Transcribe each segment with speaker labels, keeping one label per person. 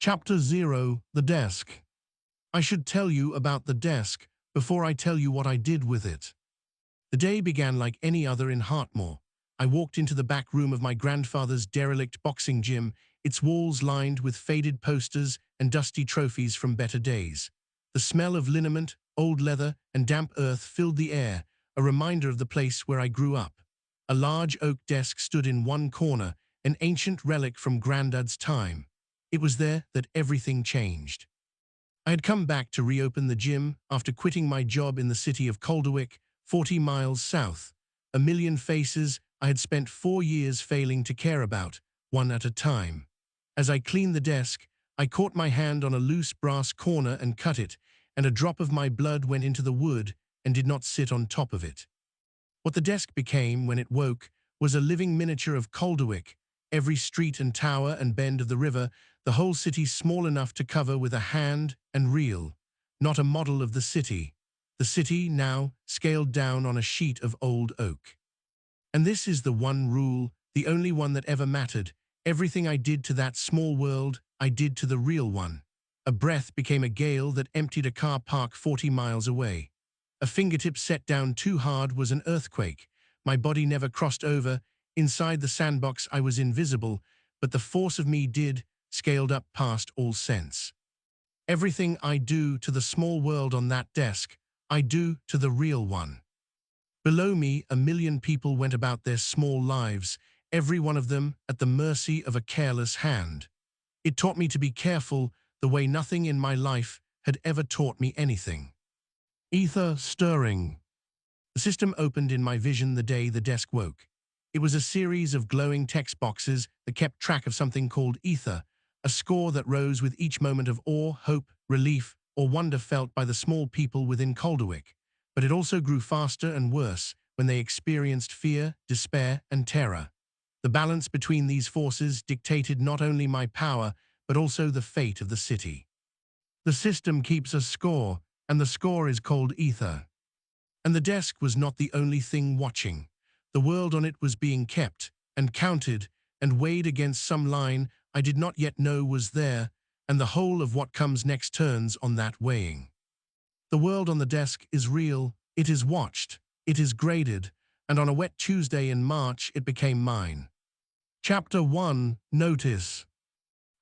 Speaker 1: Chapter 0: The Desk. I should tell you about the desk before I tell you what I did with it. The day began like any other in Hartmoor. I walked into the back room of my grandfather's derelict boxing gym, its walls lined with faded posters and dusty trophies from better days. The smell of liniment, old leather, and damp earth filled the air, a reminder of the place where I grew up. A large oak desk stood in one corner, an ancient relic from Grandad's time. It was there that everything changed. I had come back to reopen the gym after quitting my job in the city of Calderwick, 40 miles south. A million faces I had spent 4 years failing to care about, one at a time. As I cleaned the desk, I caught my hand on a loose brass corner and cut it, and a drop of my blood went into the wood and did not sit on top of it. What the desk became when it woke was a living miniature of Calderwick, every street and tower and bend of the river, the whole city small enough to cover with a hand and reel, not a model of the city now scaled down on a sheet of old oak. And this is the one rule, the only one that ever mattered. Everything I did to that small world, I did to the real one. A breath became a gale that emptied a car park 40 miles away. A fingertip set down too hard was an earthquake. My body never crossed over. Inside the sandbox I was invisible, but the force of me did, scaled up past all sense. Everything I do to the small world on that desk, I do to the real one. Below me, a million people went about their small lives, every one of them at the mercy of a careless hand. It taught me to be careful, the way nothing in my life had ever taught me anything. Ether stirring. The system opened in my vision the day the desk woke. It was a series of glowing text boxes that kept track of something called ether, a score that rose with each moment of awe, hope, relief, or wonder felt by the small people within Calderwick. But it also grew faster and worse when they experienced fear, despair, and terror. The balance between these forces dictated not only my power, but also the fate of the city. The system keeps a score, and the score is called ether. And the desk was not the only thing watching. The world on it was being kept, and counted, and weighed against some line I did not yet know was there, and the whole of what comes next turns on that weighing. The world on the desk is real, it is watched, it is graded, and on a wet Tuesday in March it became mine. Chapter 1: Notice.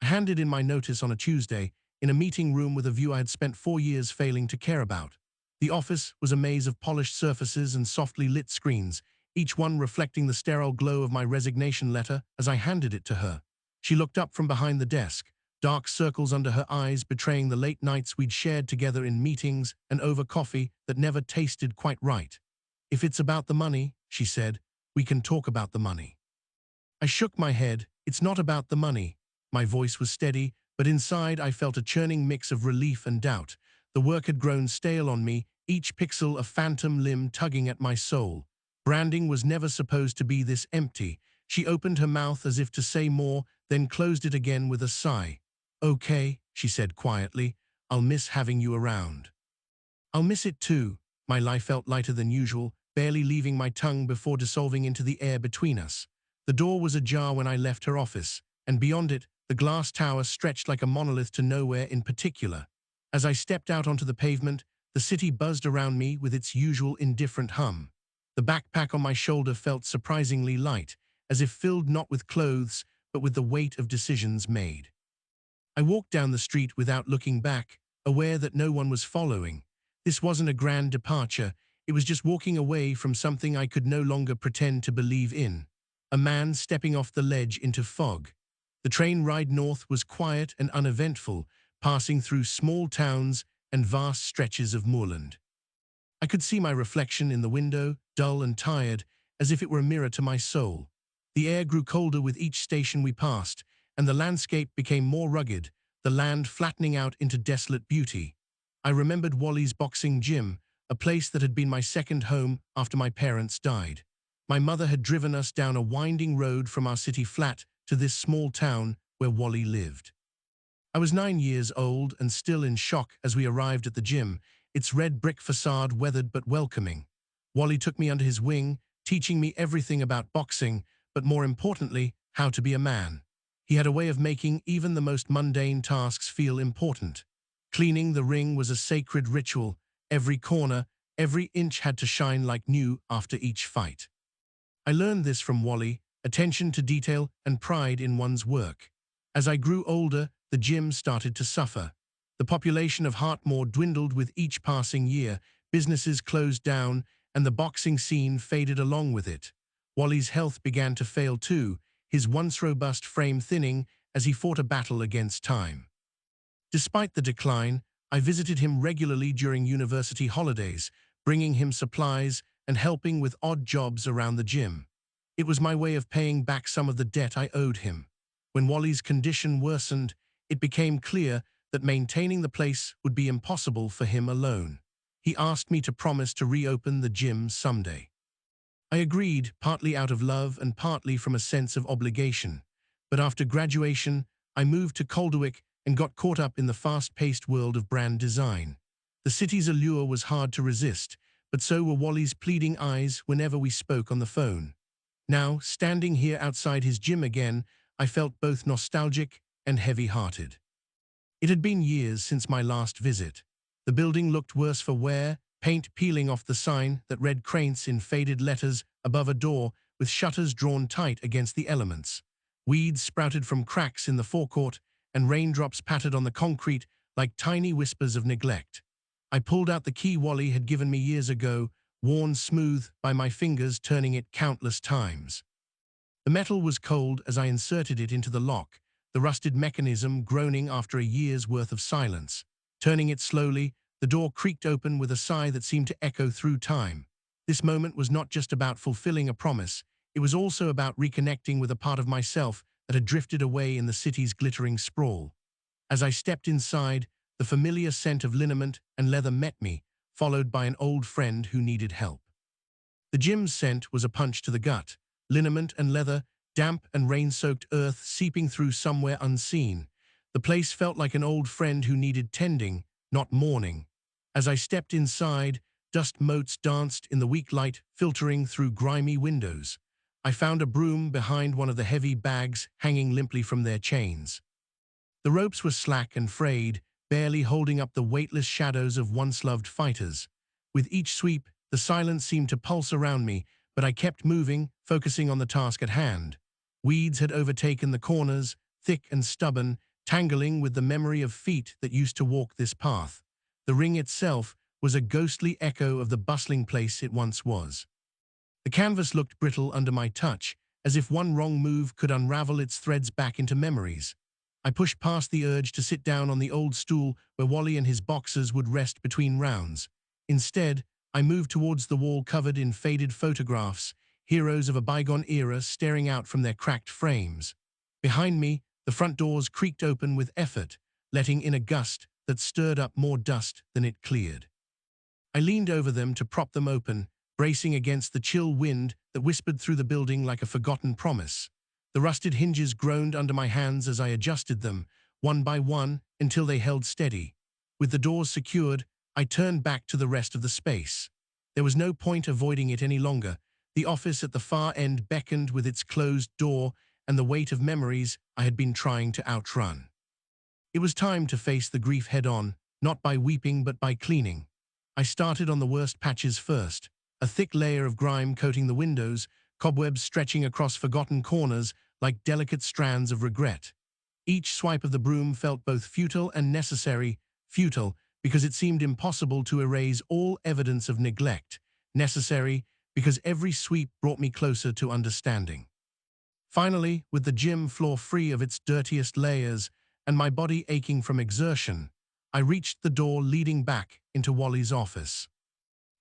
Speaker 1: I handed in my notice on a Tuesday, in a meeting room with a view I had spent 4 years failing to care about. The office was a maze of polished surfaces and softly lit screens, each one reflecting the sterile glow of my resignation letter as I handed it to her. She looked up from behind the desk, dark circles under her eyes betraying the late nights we'd shared together in meetings and over coffee that never tasted quite right. "If it's about the money," she said, "we can talk about the money." I shook my head. "It's not about the money." My voice was steady, but inside I felt a churning mix of relief and doubt. The work had grown stale on me, each pixel a phantom limb tugging at my soul. Branding was never supposed to be this empty. She opened her mouth as if to say more, then closed it again with a sigh. "Okay," she said quietly, "I'll miss having you around." "I'll miss it too." My life felt lighter than usual, barely leaving my tongue before dissolving into the air between us. The door was ajar when I left her office, and beyond it, the glass tower stretched like a monolith to nowhere in particular. As I stepped out onto the pavement, the city buzzed around me with its usual indifferent hum. The backpack on my shoulder felt surprisingly light, as if filled not with clothes, but with the weight of decisions made. I walked down the street without looking back, aware that no one was following. This wasn't a grand departure, it was just walking away from something I could no longer pretend to believe in. A man stepping off the ledge into fog. The train ride north was quiet and uneventful, passing through small towns and vast stretches of moorland. I could see my reflection in the window, dull and tired, as if it were a mirror to my soul. The air grew colder with each station we passed, and the landscape became more rugged, the land flattening out into desolate beauty. I remembered Wally's boxing gym, a place that had been my second home after my parents died. My mother had driven us down a winding road from our city flat to this small town where Wally lived. I was 9 years old and still in shock as we arrived at the gym, its red brick facade weathered but welcoming. Wally took me under his wing, teaching me everything about boxing, but more importantly, how to be a man. He had a way of making even the most mundane tasks feel important. Cleaning the ring was a sacred ritual. Every corner, every inch had to shine like new after each fight. I learned this from Wally, attention to detail and pride in one's work. As I grew older, the gym started to suffer. The population of Hartmoor dwindled with each passing year, businesses closed down, and the boxing scene faded along with it. Wally's health began to fail too, his once robust frame thinning as he fought a battle against time. Despite the decline, I visited him regularly during university holidays, bringing him supplies and helping with odd jobs around the gym. It was my way of paying back some of the debt I owed him. When Wally's condition worsened, it became clear that maintaining the place would be impossible for him alone. He asked me to promise to reopen the gym someday. I agreed, partly out of love and partly from a sense of obligation. But after graduation, I moved to Calderwick and got caught up in the fast-paced world of brand design. The city's allure was hard to resist, but so were Wally's pleading eyes whenever we spoke on the phone. Now, standing here outside his gym again, I felt both nostalgic and heavy-hearted. It had been years since my last visit. The building looked worse for wear, paint peeling off the sign that read Cranes in faded letters above a door with shutters drawn tight against the elements. Weeds sprouted from cracks in the forecourt, and raindrops pattered on the concrete like tiny whispers of neglect. I pulled out the key Wally had given me years ago, worn smooth by my fingers turning it countless times. The metal was cold as I inserted it into the lock, the rusted mechanism groaning after a year's worth of silence. Turning it slowly, the door creaked open with a sigh that seemed to echo through time. This moment was not just about fulfilling a promise, it was also about reconnecting with a part of myself that had drifted away in the city's glittering sprawl. As I stepped inside, the familiar scent of liniment and leather met me, followed by an old friend who needed help. The gym's scent was a punch to the gut, liniment and leather, damp and rain-soaked earth seeping through somewhere unseen. The place felt like an old friend who needed tending, not mourning. As I stepped inside, dust motes danced in the weak light filtering through grimy windows. I found a broom behind one of the heavy bags hanging limply from their chains. The ropes were slack and frayed, barely holding up the weightless shadows of once-loved fighters. With each sweep, the silence seemed to pulse around me, but I kept moving, focusing on the task at hand. Weeds had overtaken the corners, thick and stubborn, tangling with the memory of feet that used to walk this path. The ring itself was a ghostly echo of the bustling place it once was. The canvas looked brittle under my touch, as if one wrong move could unravel its threads back into memories. I pushed past the urge to sit down on the old stool where Wally and his boxers would rest between rounds. Instead, I moved towards the wall covered in faded photographs, heroes of a bygone era staring out from their cracked frames. Behind me, the front doors creaked open with effort, letting in a gust that stirred up more dust than it cleared. I leaned over them to prop them open, bracing against the chill wind that whispered through the building like a forgotten promise. The rusted hinges groaned under my hands as I adjusted them, one by one, until they held steady. With the doors secured, I turned back to the rest of the space. There was no point avoiding it any longer. The office at the far end beckoned with its closed door and the weight of memories I had been trying to outrun. It was time to face the grief head-on, not by weeping but by cleaning. I started on the worst patches first, a thick layer of grime coating the windows, cobwebs stretching across forgotten corners like delicate strands of regret. Each swipe of the broom felt both futile and necessary, futile because it seemed impossible to erase all evidence of neglect, necessary because every sweep brought me closer to understanding. Finally, with the gym floor free of its dirtiest layers and my body aching from exertion, I reached the door leading back into Wally's office.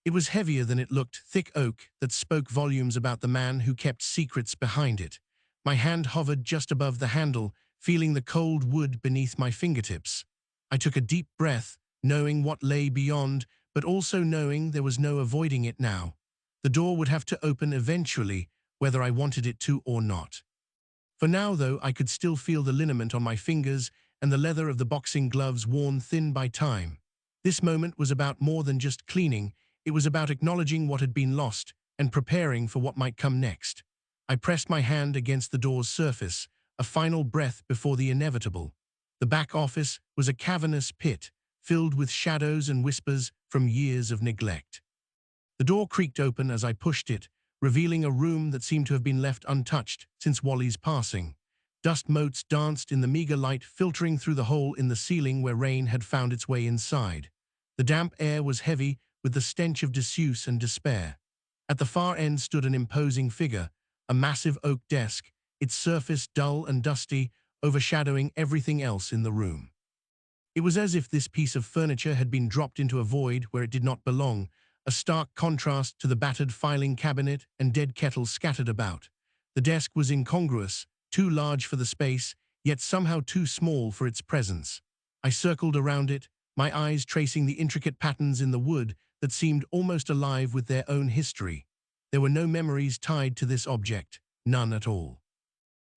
Speaker 1: It was heavier than it looked, thick oak that spoke volumes about the man who kept secrets behind it. My hand hovered just above the handle, feeling the cold wood beneath my fingertips. I took a deep breath, knowing what lay beyond, but also knowing there was no avoiding it now. The door would have to open eventually, whether I wanted it to or not. For now, though, I could still feel the liniment on my fingers and the leather of the boxing gloves worn thin by time. This moment was about more than just cleaning. It was about acknowledging what had been lost and preparing for what might come next. I pressed my hand against the door's surface, a final breath before the inevitable. The back office was a cavernous pit, filled with shadows and whispers from years of neglect. The door creaked open as I pushed it, revealing a room that seemed to have been left untouched since Wally's passing. Dust motes danced in the meager light filtering through the hole in the ceiling where rain had found its way inside. The damp air was heavy with the stench of disuse and despair. At the far end stood an imposing figure, a massive oak desk, its surface dull and dusty, overshadowing everything else in the room. It was as if this piece of furniture had been dropped into a void where it did not belong, a stark contrast to the battered filing cabinet and dead kettles scattered about. The desk was incongruous, too large for the space, yet somehow too small for its presence. I circled around it, my eyes tracing the intricate patterns in the wood that seemed almost alive with their own history. There were no memories tied to this object, none at all.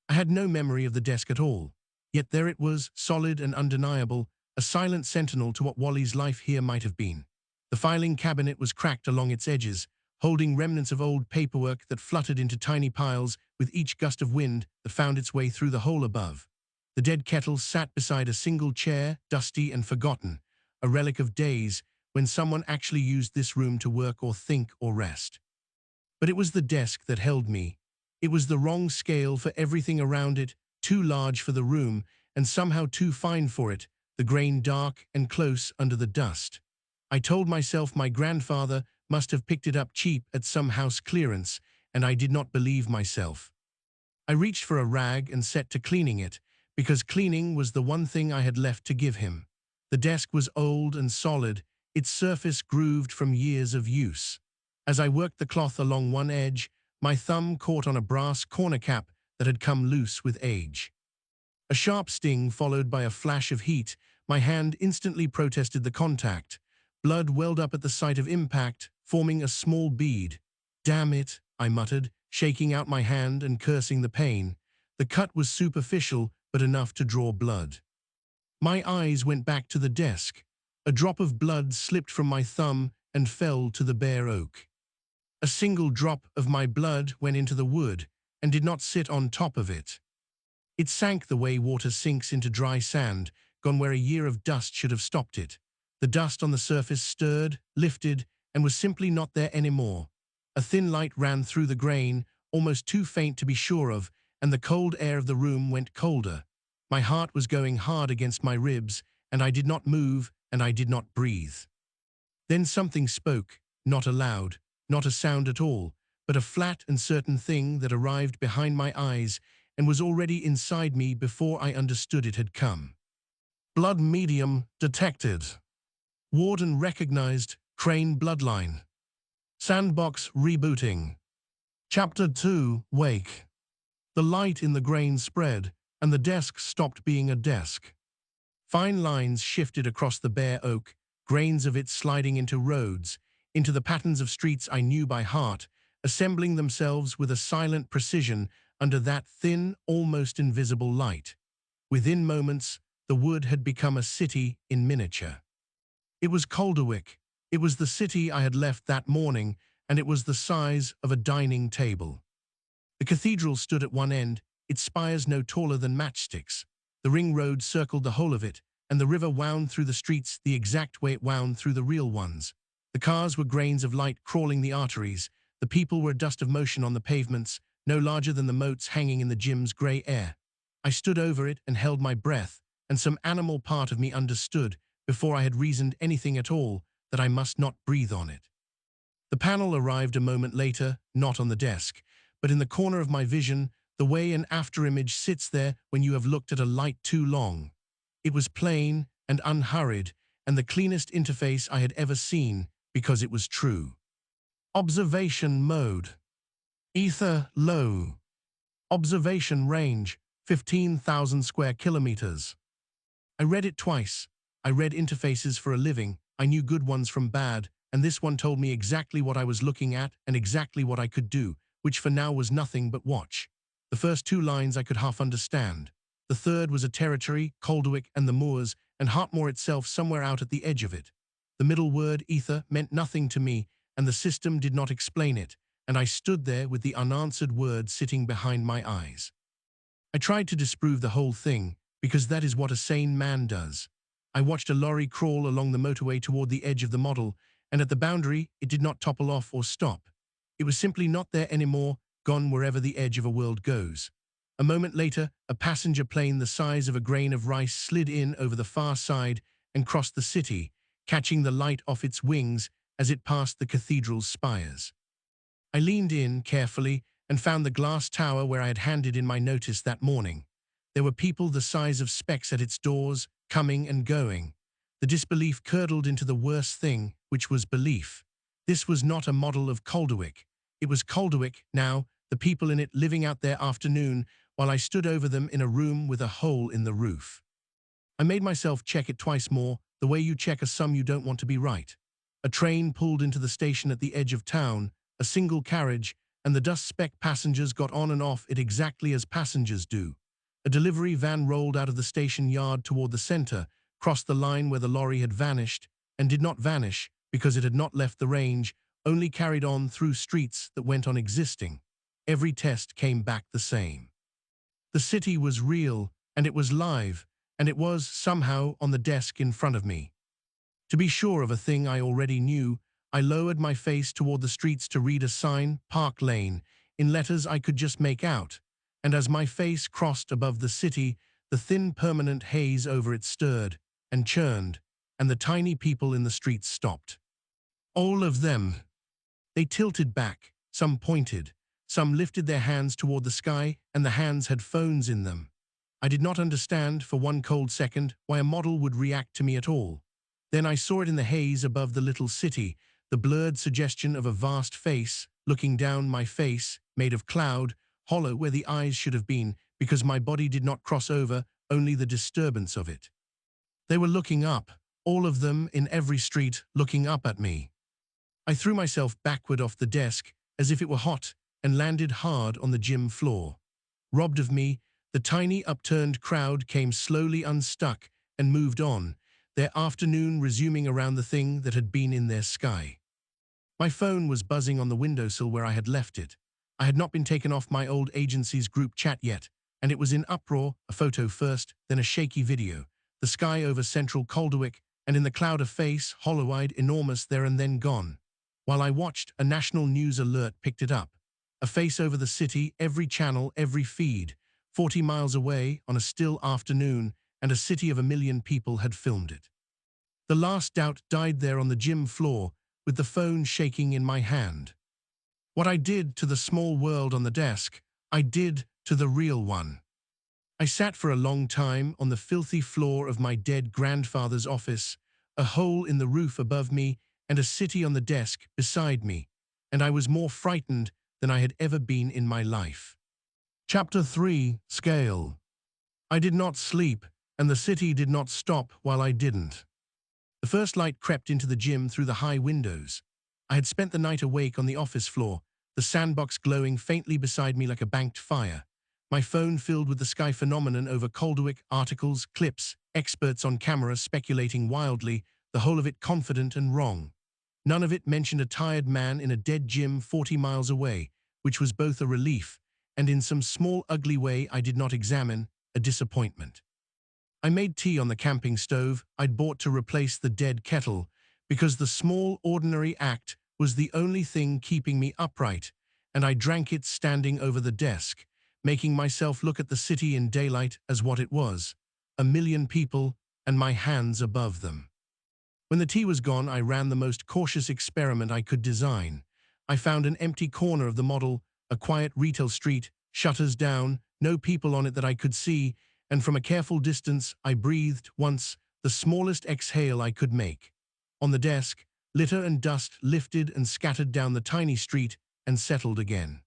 Speaker 1: I had no memory of the desk at all, yet there it was, solid and undeniable, a silent sentinel to what Wally's life here might have been. The filing cabinet was cracked along its edges, holding remnants of old paperwork that fluttered into tiny piles with each gust of wind that found its way through the hole above. The dead kettle sat beside a single chair, dusty and forgotten, a relic of days when someone actually used this room to work or think or rest. But it was the desk that held me. It was the wrong scale for everything around it, too large for the room, and somehow too fine for it, the grain dark and close under the dust. I told myself my grandfather must have picked it up cheap at some house clearance, and I did not believe myself. I reached for a rag and set to cleaning it, because cleaning was the one thing I had left to give him. The desk was old and solid, its surface grooved from years of use. As I worked the cloth along one edge, my thumb caught on a brass corner cap that had come loose with age. A sharp sting followed by a flash of heat. My hand instantly protested the contact. Blood welled up at the sight of impact, forming a small bead. "Damn it," I muttered, shaking out my hand and cursing the pain. The cut was superficial, but enough to draw blood. My eyes went back to the desk. A drop of blood slipped from my thumb and fell to the bare oak. A single drop of my blood went into the wood and did not sit on top of it. It sank the way water sinks into dry sand, gone where a year of dust should have stopped it. The dust on the surface stirred, lifted, and was simply not there anymore. A thin light ran through the grain, almost too faint to be sure of, and the cold air of the room went colder. My heart was going hard against my ribs, and I did not move, and I did not breathe. Then something spoke, not aloud, not a sound at all, but a flat and certain thing that arrived behind my eyes and was already inside me before I understood it had come. "Blood medium detected. Warden recognized Crane bloodline. SANDBOX rebooting." Chapter 2, Wake. The light in the grain spread, and the desk stopped being a desk. Fine lines shifted across the bare oak, grains of it sliding into roads, into the patterns of streets I knew by heart, assembling themselves with a silent precision under that thin, almost invisible light. Within moments, the wood had become a city in miniature. It was Calderwick. It was the city I had left that morning, and it was the size of a dining table. The cathedral stood at one end, its spires no taller than matchsticks. The ring road circled the whole of it, and the river wound through the streets the exact way it wound through the real ones. The cars were grains of light crawling the arteries. The people were a dust of motion on the pavements, no larger than the motes hanging in the gym's grey air. I stood over it and held my breath, and some animal part of me understood, before I had reasoned anything at all, that I must not breathe on it. The panel arrived a moment later, not on the desk, but in the corner of my vision, the way an afterimage sits there when you have looked at a light too long. It was plain and unhurried, and the cleanest interface I had ever seen, because it was true. Observation mode. Ether low. Observation range, 15,000 square kilometers. I read it twice. I read interfaces for a living. I knew good ones from bad, and this one told me exactly what I was looking at and exactly what I could do, which for now was nothing but watch. The first two lines I could half understand. The third was a territory, Calderwick and the moors, and Hartmoor itself somewhere out at the edge of it. The middle word, ether, meant nothing to me, and the system did not explain it, and I stood there with the unanswered word sitting behind my eyes. I tried to disprove the whole thing, because that is what a sane man does. I watched a lorry crawl along the motorway toward the edge of the model, and at the boundary, it did not topple off or stop. It was simply not there anymore, gone wherever the edge of a world goes. A moment later, a passenger plane the size of a grain of rice slid in over the far side and crossed the city, catching the light off its wings as it passed the cathedral's spires. I leaned in carefully and found the glass tower where I had handed in my notice that morning. There were people the size of specks at its doors, coming and going. The disbelief curdled into the worst thing, which was belief. This was not a model of Calderwick. It was Calderwick now, the people in it living out their afternoon, while I stood over them in a room with a hole in the roof. I made myself check it twice more, the way you check a sum you don't want to be right. A train pulled into the station at the edge of town, a single carriage, and the dust-speck passengers got on and off it exactly as passengers do. A delivery van rolled out of the station yard toward the center, crossed the line where the lorry had vanished, and did not vanish because it had not left the range, only carried on through streets that went on existing. Every test came back the same. The city was real, and it was live, and it was, somehow, on the desk in front of me. To be sure of a thing I already knew, I lowered my face toward the streets to read a sign, Park Lane, in letters I could just make out, and as my face crossed above the city, the thin permanent haze over it stirred and churned, and the tiny people in the streets stopped. All of them. They tilted back, some pointed, some lifted their hands toward the sky, and the hands had phones in them. I did not understand, for one cold second, why a model would react to me at all. Then I saw it in the haze above the little city, the blurred suggestion of a vast face, looking down my face, made of cloud, hollow where the eyes should have been, because my body did not cross over, only the disturbance of it. They were looking up, all of them in every street, looking up at me. I threw myself backward off the desk, as if it were hot, and landed hard on the gym floor. Robbed of me, the tiny upturned crowd came slowly unstuck and moved on, their afternoon resuming around the thing that had been in their sky. My phone was buzzing on the windowsill where I had left it. I had not been taken off my old agency's group chat yet, and it was in uproar, a photo first, then a shaky video, the sky over central Calderwick, and in the cloud a face, hollow-eyed, enormous, there and then gone. While I watched, a national news alert picked it up. A face over the city, every channel, every feed, 40 miles away, on a still afternoon, and a city of 1 million people had filmed it. The last doubt died there on the gym floor, with the phone shaking in my hand. What I did to the small world on the desk, I did to the real one. I sat for a long time on the filthy floor of my dead grandfather's office, a hole in the roof above me, and a city on the desk beside me, and I was more frightened than I had ever been in my life. Chapter 3, Scale. I did not sleep, and the city did not stop while I didn't. The first light crept into the gym through the high windows. I had spent the night awake on the office floor, the sandbox glowing faintly beside me like a banked fire. My phone filled with the sky phenomenon over Calderwick, articles, clips, experts on camera speculating wildly, the whole of it confident and wrong. None of it mentioned a tired man in a dead gym 40 miles away, which was both a relief, and in some small ugly way I did not examine, a disappointment. I made tea on the camping stove I'd bought to replace the dead kettle, because the small, ordinary act was the only thing keeping me upright, and I drank it standing over the desk, making myself look at the city in daylight as what it was, 1 million people, and my hands above them. When the tea was gone, I ran the most cautious experiment I could design. I found an empty corner of the model, a quiet retail street, shutters down, no people on it that I could see, and from a careful distance I breathed once, the smallest exhale I could make. On the desk, litter and dust lifted and scattered down the tiny street and settled again.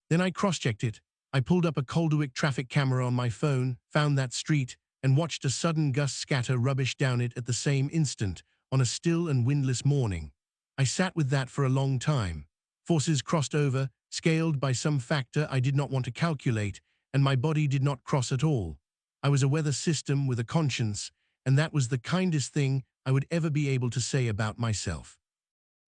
Speaker 1: Then I cross-checked it. I pulled up a Calderwick traffic camera on my phone, found that street, and watched a sudden gust scatter rubbish down it at the same instant, on a still and windless morning. I sat with that for a long time. Forces crossed over, scaled by some factor I did not want to calculate, and my body did not cross at all. I was a weather system with a conscience, and that was the kindest thing I would ever be able to say about myself.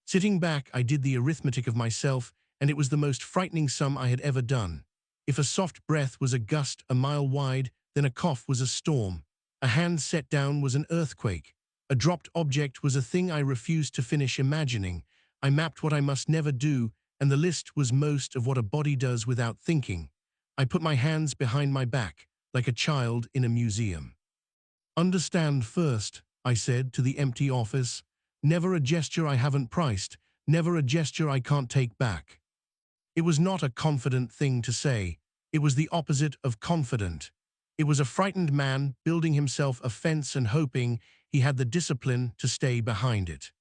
Speaker 1: Sitting back, I did the arithmetic of myself, and it was the most frightening sum I had ever done. If a soft breath was a gust a mile wide, then a cough was a storm. A hand set down was an earthquake. A dropped object was a thing I refused to finish imagining. I mapped what I must never do, and the list was most of what a body does without thinking. I put my hands behind my back, like a child in a museum. "Understand first," I said to the empty office. "Never a gesture I haven't priced, never a gesture I can't take back." It was not a confident thing to say. It was the opposite of confident. It was a frightened man building himself a fence and hoping he had the discipline to stay behind it.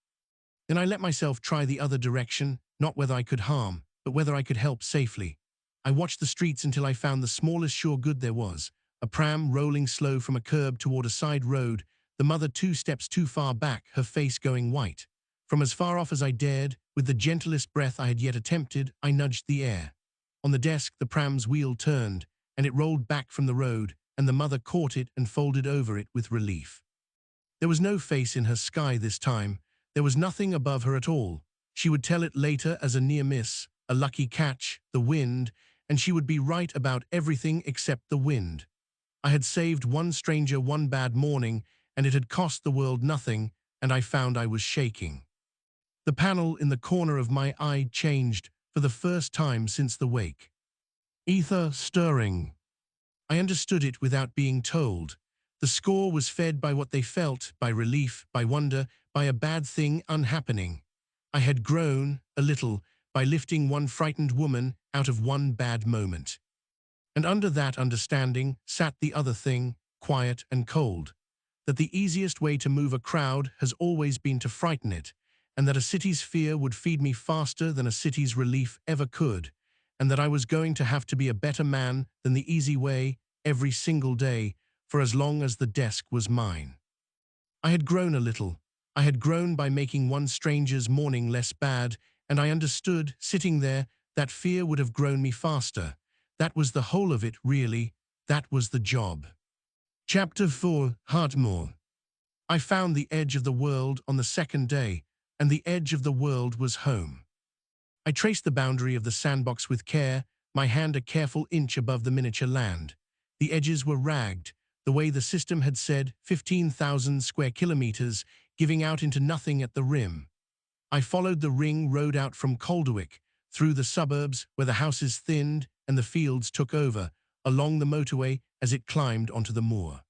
Speaker 1: Then I let myself try the other direction, not whether I could harm, but whether I could help safely. I watched the streets until I found the smallest sure good there was, a pram rolling slow from a curb toward a side road, the mother 2 steps too far back, her face going white. From as far off as I dared, with the gentlest breath I had yet attempted, I nudged the air. On the desk, the pram's wheel turned, and it rolled back from the road, and the mother caught it and folded over it with relief. There was no face in her sky this time. There was nothing above her at all. She would tell it later as a near miss, a lucky catch, the wind, and she would be right about everything except the wind. I had saved one stranger one bad morning, and it had cost the world nothing, and I found I was shaking. The panel in the corner of my eye changed for the first time since the wake. Ether stirring. I understood it without being told. The score was fed by what they felt, by relief, by wonder, by a bad thing unhappening. I had grown, a little, by lifting one frightened woman out of one bad moment. And under that understanding sat the other thing, quiet and cold. That the easiest way to move a crowd has always been to frighten it, and that a city's fear would feed me faster than a city's relief ever could, and that I was going to have to be a better man than the easy way every single day for as long as the desk was mine. I had grown a little. I had grown by making one stranger's morning less bad, and I understood, sitting there, that fear would have grown me faster. That was the whole of it, really. That was the job. Chapter 4, Hartmoor. I found the edge of the world on the second day, and the edge of the world was home. I traced the boundary of the sandbox with care, my hand a careful inch above the miniature land. The edges were ragged, the way the system had said, 15,000 square kilometers, giving out into nothing at the rim. I followed the ring road out from Calderwick, through the suburbs where the houses thinned and the fields took over, along the motorway as it climbed onto the moor.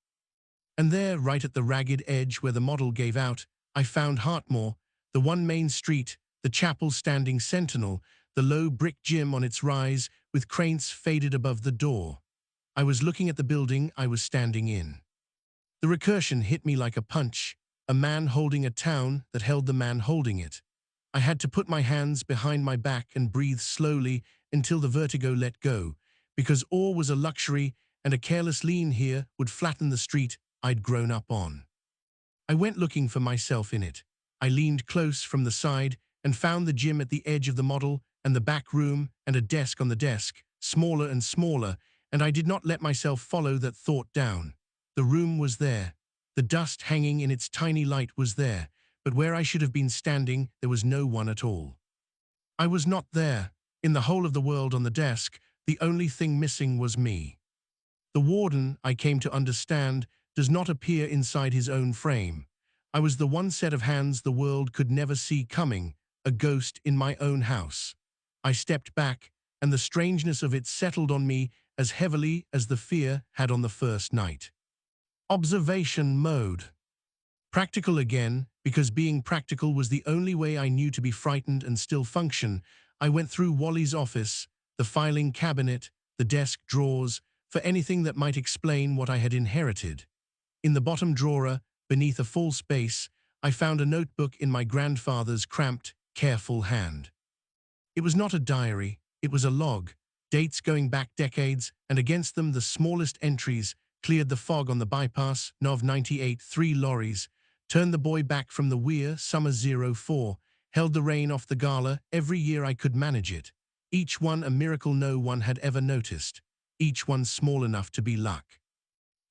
Speaker 1: And there, right at the ragged edge where the model gave out, I found Hartmoor, the one main street, the chapel standing sentinel, the low brick gym on its rise with cranes faded above the door. I was looking at the building I was standing in. The recursion hit me like a punch, a man holding a town that held the man holding it. I had to put my hands behind my back and breathe slowly until the vertigo let go, because awe was a luxury and a careless lean here would flatten the street I'd grown up on. I went looking for myself in it. I leaned close from the side and found the gym at the edge of the model and the back room and a desk on the desk, smaller and smaller, and I did not let myself follow that thought down. The room was there. The dust hanging in its tiny light was there, but where I should have been standing, there was no one at all. I was not there. In the whole of the world on the desk, the only thing missing was me. The Warden, I came to understand, does not appear inside his own frame. I was the one set of hands the world could never see coming, a ghost in my own house. I stepped back, and the strangeness of it settled on me as heavily as the fear had on the first night. Observation mode. Practical again, because being practical was the only way I knew to be frightened and still function. I went through Wally's office, the filing cabinet, the desk drawers, for anything that might explain what I had inherited. In the bottom drawer, beneath a full space, I found a notebook in my grandfather's cramped, careful hand. It was not a diary, it was a log, dates going back decades, and against them the smallest entries: cleared the fog on the bypass, Nov 98, 3 lorries, turned the boy back from the weir, summer 04, held the rain off the gala every year I could manage it, each one a miracle no one had ever noticed, each one small enough to be luck.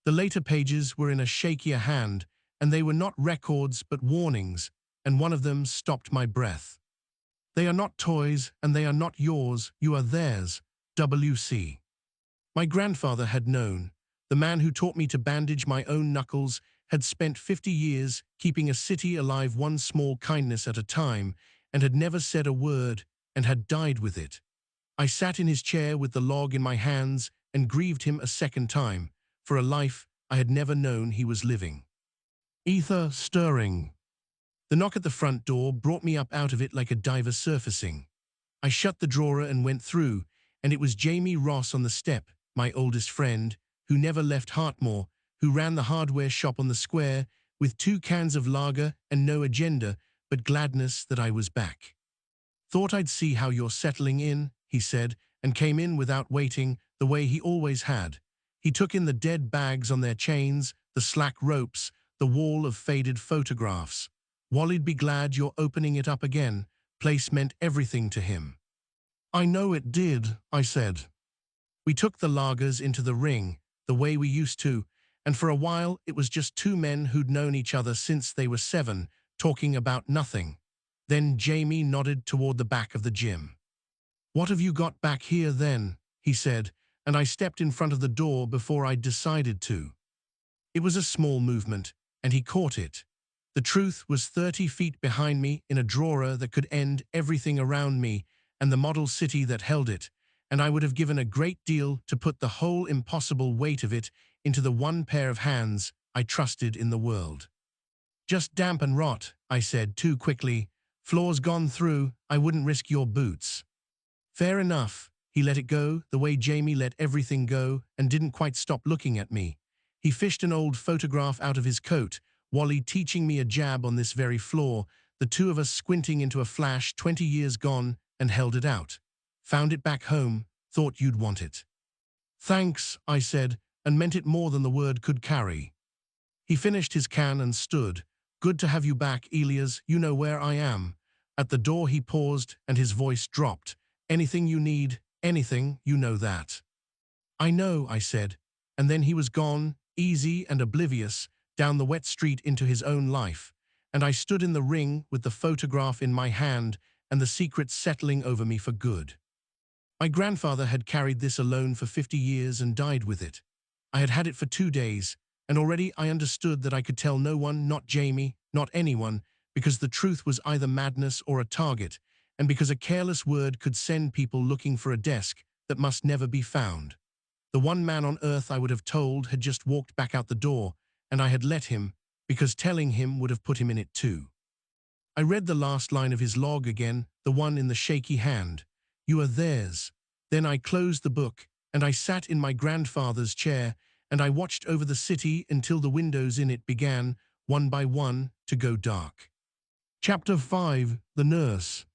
Speaker 1: The later pages were in a shakier hand, and they were not records but warnings, and one of them stopped my breath. They are not toys, and they are not yours, you are theirs, WC. My grandfather had known. The man who taught me to bandage my own knuckles had spent 50 years keeping a city alive one small kindness at a time, and had never said a word, and had died with it. I sat in his chair with the log in my hands and grieved him a second time, for a life I had never known he was living. Ether stirring. The knock at the front door brought me up out of it like a diver surfacing. I shut the drawer and went through, and it was Jamie Ross on the step, my oldest friend, who never left Hartmoor, who ran the hardware shop on the square, with 2 cans of lager and no agenda, but gladness that I was back. "Thought I'd see how you're settling in," he said, and came in without waiting, the way he always had. He took in the dead bags on their chains, the slack ropes, the wall of faded photographs. "Wally'd be glad you're opening it up again." Place meant everything to him. "I know it did," I said. We took the lagers into the ring, the way we used to, and for a while it was just 2 men who'd known each other since they were 7, talking about nothing. Then Jamie nodded toward the back of the gym. "What have you got back here then?" he said, and I stepped in front of the door before I'd decided to. It was a small movement, and he caught it. The truth was 30 feet behind me in a drawer that could end everything around me and the model city that held it, and I would have given a great deal to put the whole impossible weight of it into the one pair of hands I trusted in the world. "Just damp and rot," I said too quickly. "Floor's gone through, I wouldn't risk your boots." "Fair enough." He let it go, the way Jamie let everything go, and didn't quite stop looking at me. He fished an old photograph out of his coat, Wally teaching me a jab on this very floor, the 2 of us squinting into a flash 20 years gone, and held it out. "Found it back home, thought you'd want it." "Thanks," I said, and meant it more than the word could carry. He finished his can and stood. "Good to have you back, Elias, you know where I am." At the door he paused, and his voice dropped. "Anything you need, anything, you know that." "I know," I said, and then he was gone, easy and oblivious, down the wet street into his own life, and I stood in the ring with the photograph in my hand and the secret settling over me for good. My grandfather had carried this alone for 50 years and died with it. I had had it for 2 days, and already I understood that I could tell no one, not Jamie, not anyone, because the truth was either madness or a target, and because a careless word could send people looking for a desk that must never be found. The one man on earth I would have told had just walked back out the door, and I had let him, because telling him would have put him in it too. I read the last line of his log again, the one in the shaky hand. "You are theirs." Then I closed the book, and I sat in my grandfather's chair, and I watched over the city until the windows in it began, one by one, to go dark. Chapter 5, The Nurse.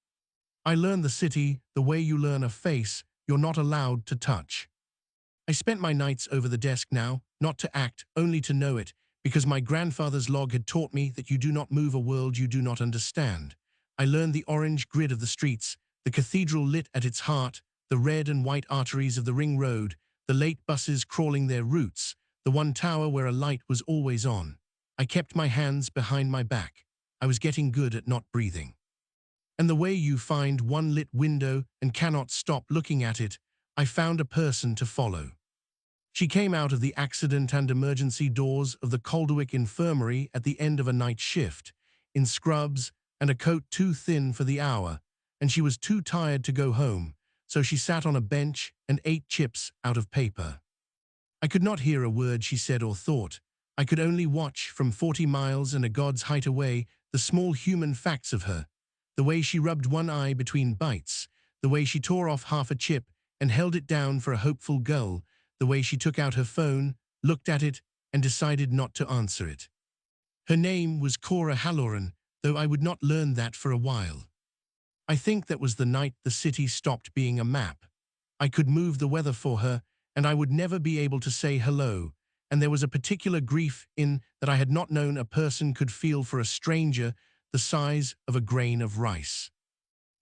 Speaker 1: I learned the city the way you learn a face you're not allowed to touch. I spent my nights over the desk now, not to act, only to know it, because my grandfather's log had taught me that you do not move a world you do not understand. I learned the orange grid of the streets, the cathedral lit at its heart, the red and white arteries of the ring road, the late buses crawling their routes, the one tower where a light was always on. I kept my hands behind my back. I was getting good at not breathing. And the way you find one lit window and cannot stop looking at it, I found a person to follow. She came out of the accident and emergency doors of the Calderwick infirmary at the end of a night shift, in scrubs and a coat too thin for the hour, and she was too tired to go home, so she sat on a bench and ate chips out of paper. I could not hear a word she said or thought. I could only watch from 40 miles and a god's height away the small human facts of her, the way she rubbed one eye between bites, the way she tore off half a chip and held it down for a hopeful gull, the way she took out her phone, looked at it, and decided not to answer it. Her name was Cora Halloran, though I would not learn that for a while. I think that was the night the city stopped being a map. I could move the weather for her, and I would never be able to say hello, and there was a particular grief in that I had not known a person could feel for a stranger the size of a grain of rice.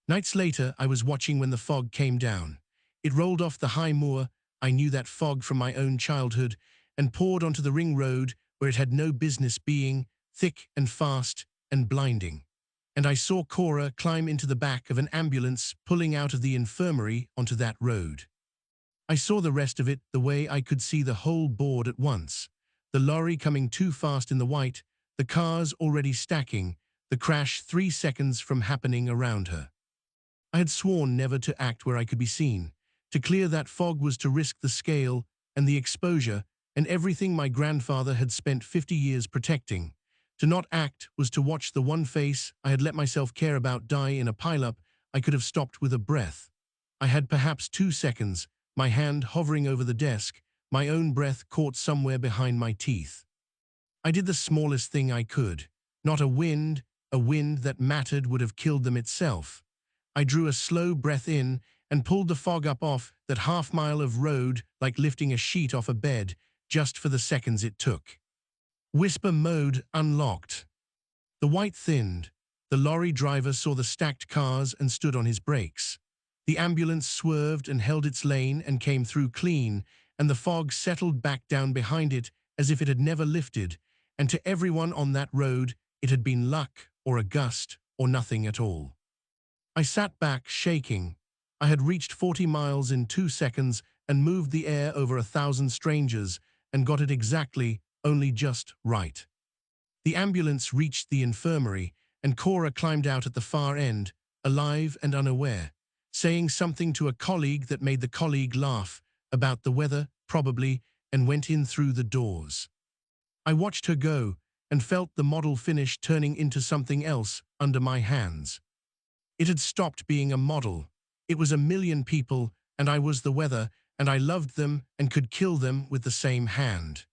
Speaker 1: Nights later, I was watching when the fog came down. It rolled off the high moor, I knew that fog from my own childhood, and poured onto the ring road where it had no business being, thick and fast and blinding. And I saw Cora climb into the back of an ambulance pulling out of the infirmary onto that road. I saw the rest of it the way I could see the whole board at once. The lorry coming too fast in the white, the cars already stacking, the crash 3 seconds from happening around her. I had sworn never to act where I could be seen. To clear that fog was to risk the scale and the exposure and everything my grandfather had spent 50 years protecting. To not act was to watch the one face I had let myself care about die in a pileup I could have stopped with a breath. I had perhaps 2 seconds, my hand hovering over the desk, my own breath caught somewhere behind my teeth. I did the smallest thing I could. Not a wind that mattered would have killed them itself. I drew a slow breath in and pulled the fog up off that half-mile of road like lifting a sheet off a bed, just for the seconds it took. Whisper mode unlocked. The white thinned. The lorry driver saw the stacked cars and stood on his brakes. The ambulance swerved and held its lane and came through clean, and the fog settled back down behind it as if it had never lifted, and to everyone on that road it had been luck or a gust or nothing at all. I sat back, shaking. I had reached 40 miles in 2 seconds and moved the air over 1,000 strangers and got it exactly, only just, right. The ambulance reached the infirmary, and Cora climbed out at the far end, alive and unaware, saying something to a colleague that made the colleague laugh, about the weather, probably, and went in through the doors. I watched her go and felt the model finish turning into something else under my hands. It had stopped being a model. It was a million people, and I was the weather, and I loved them and could kill them with the same hand.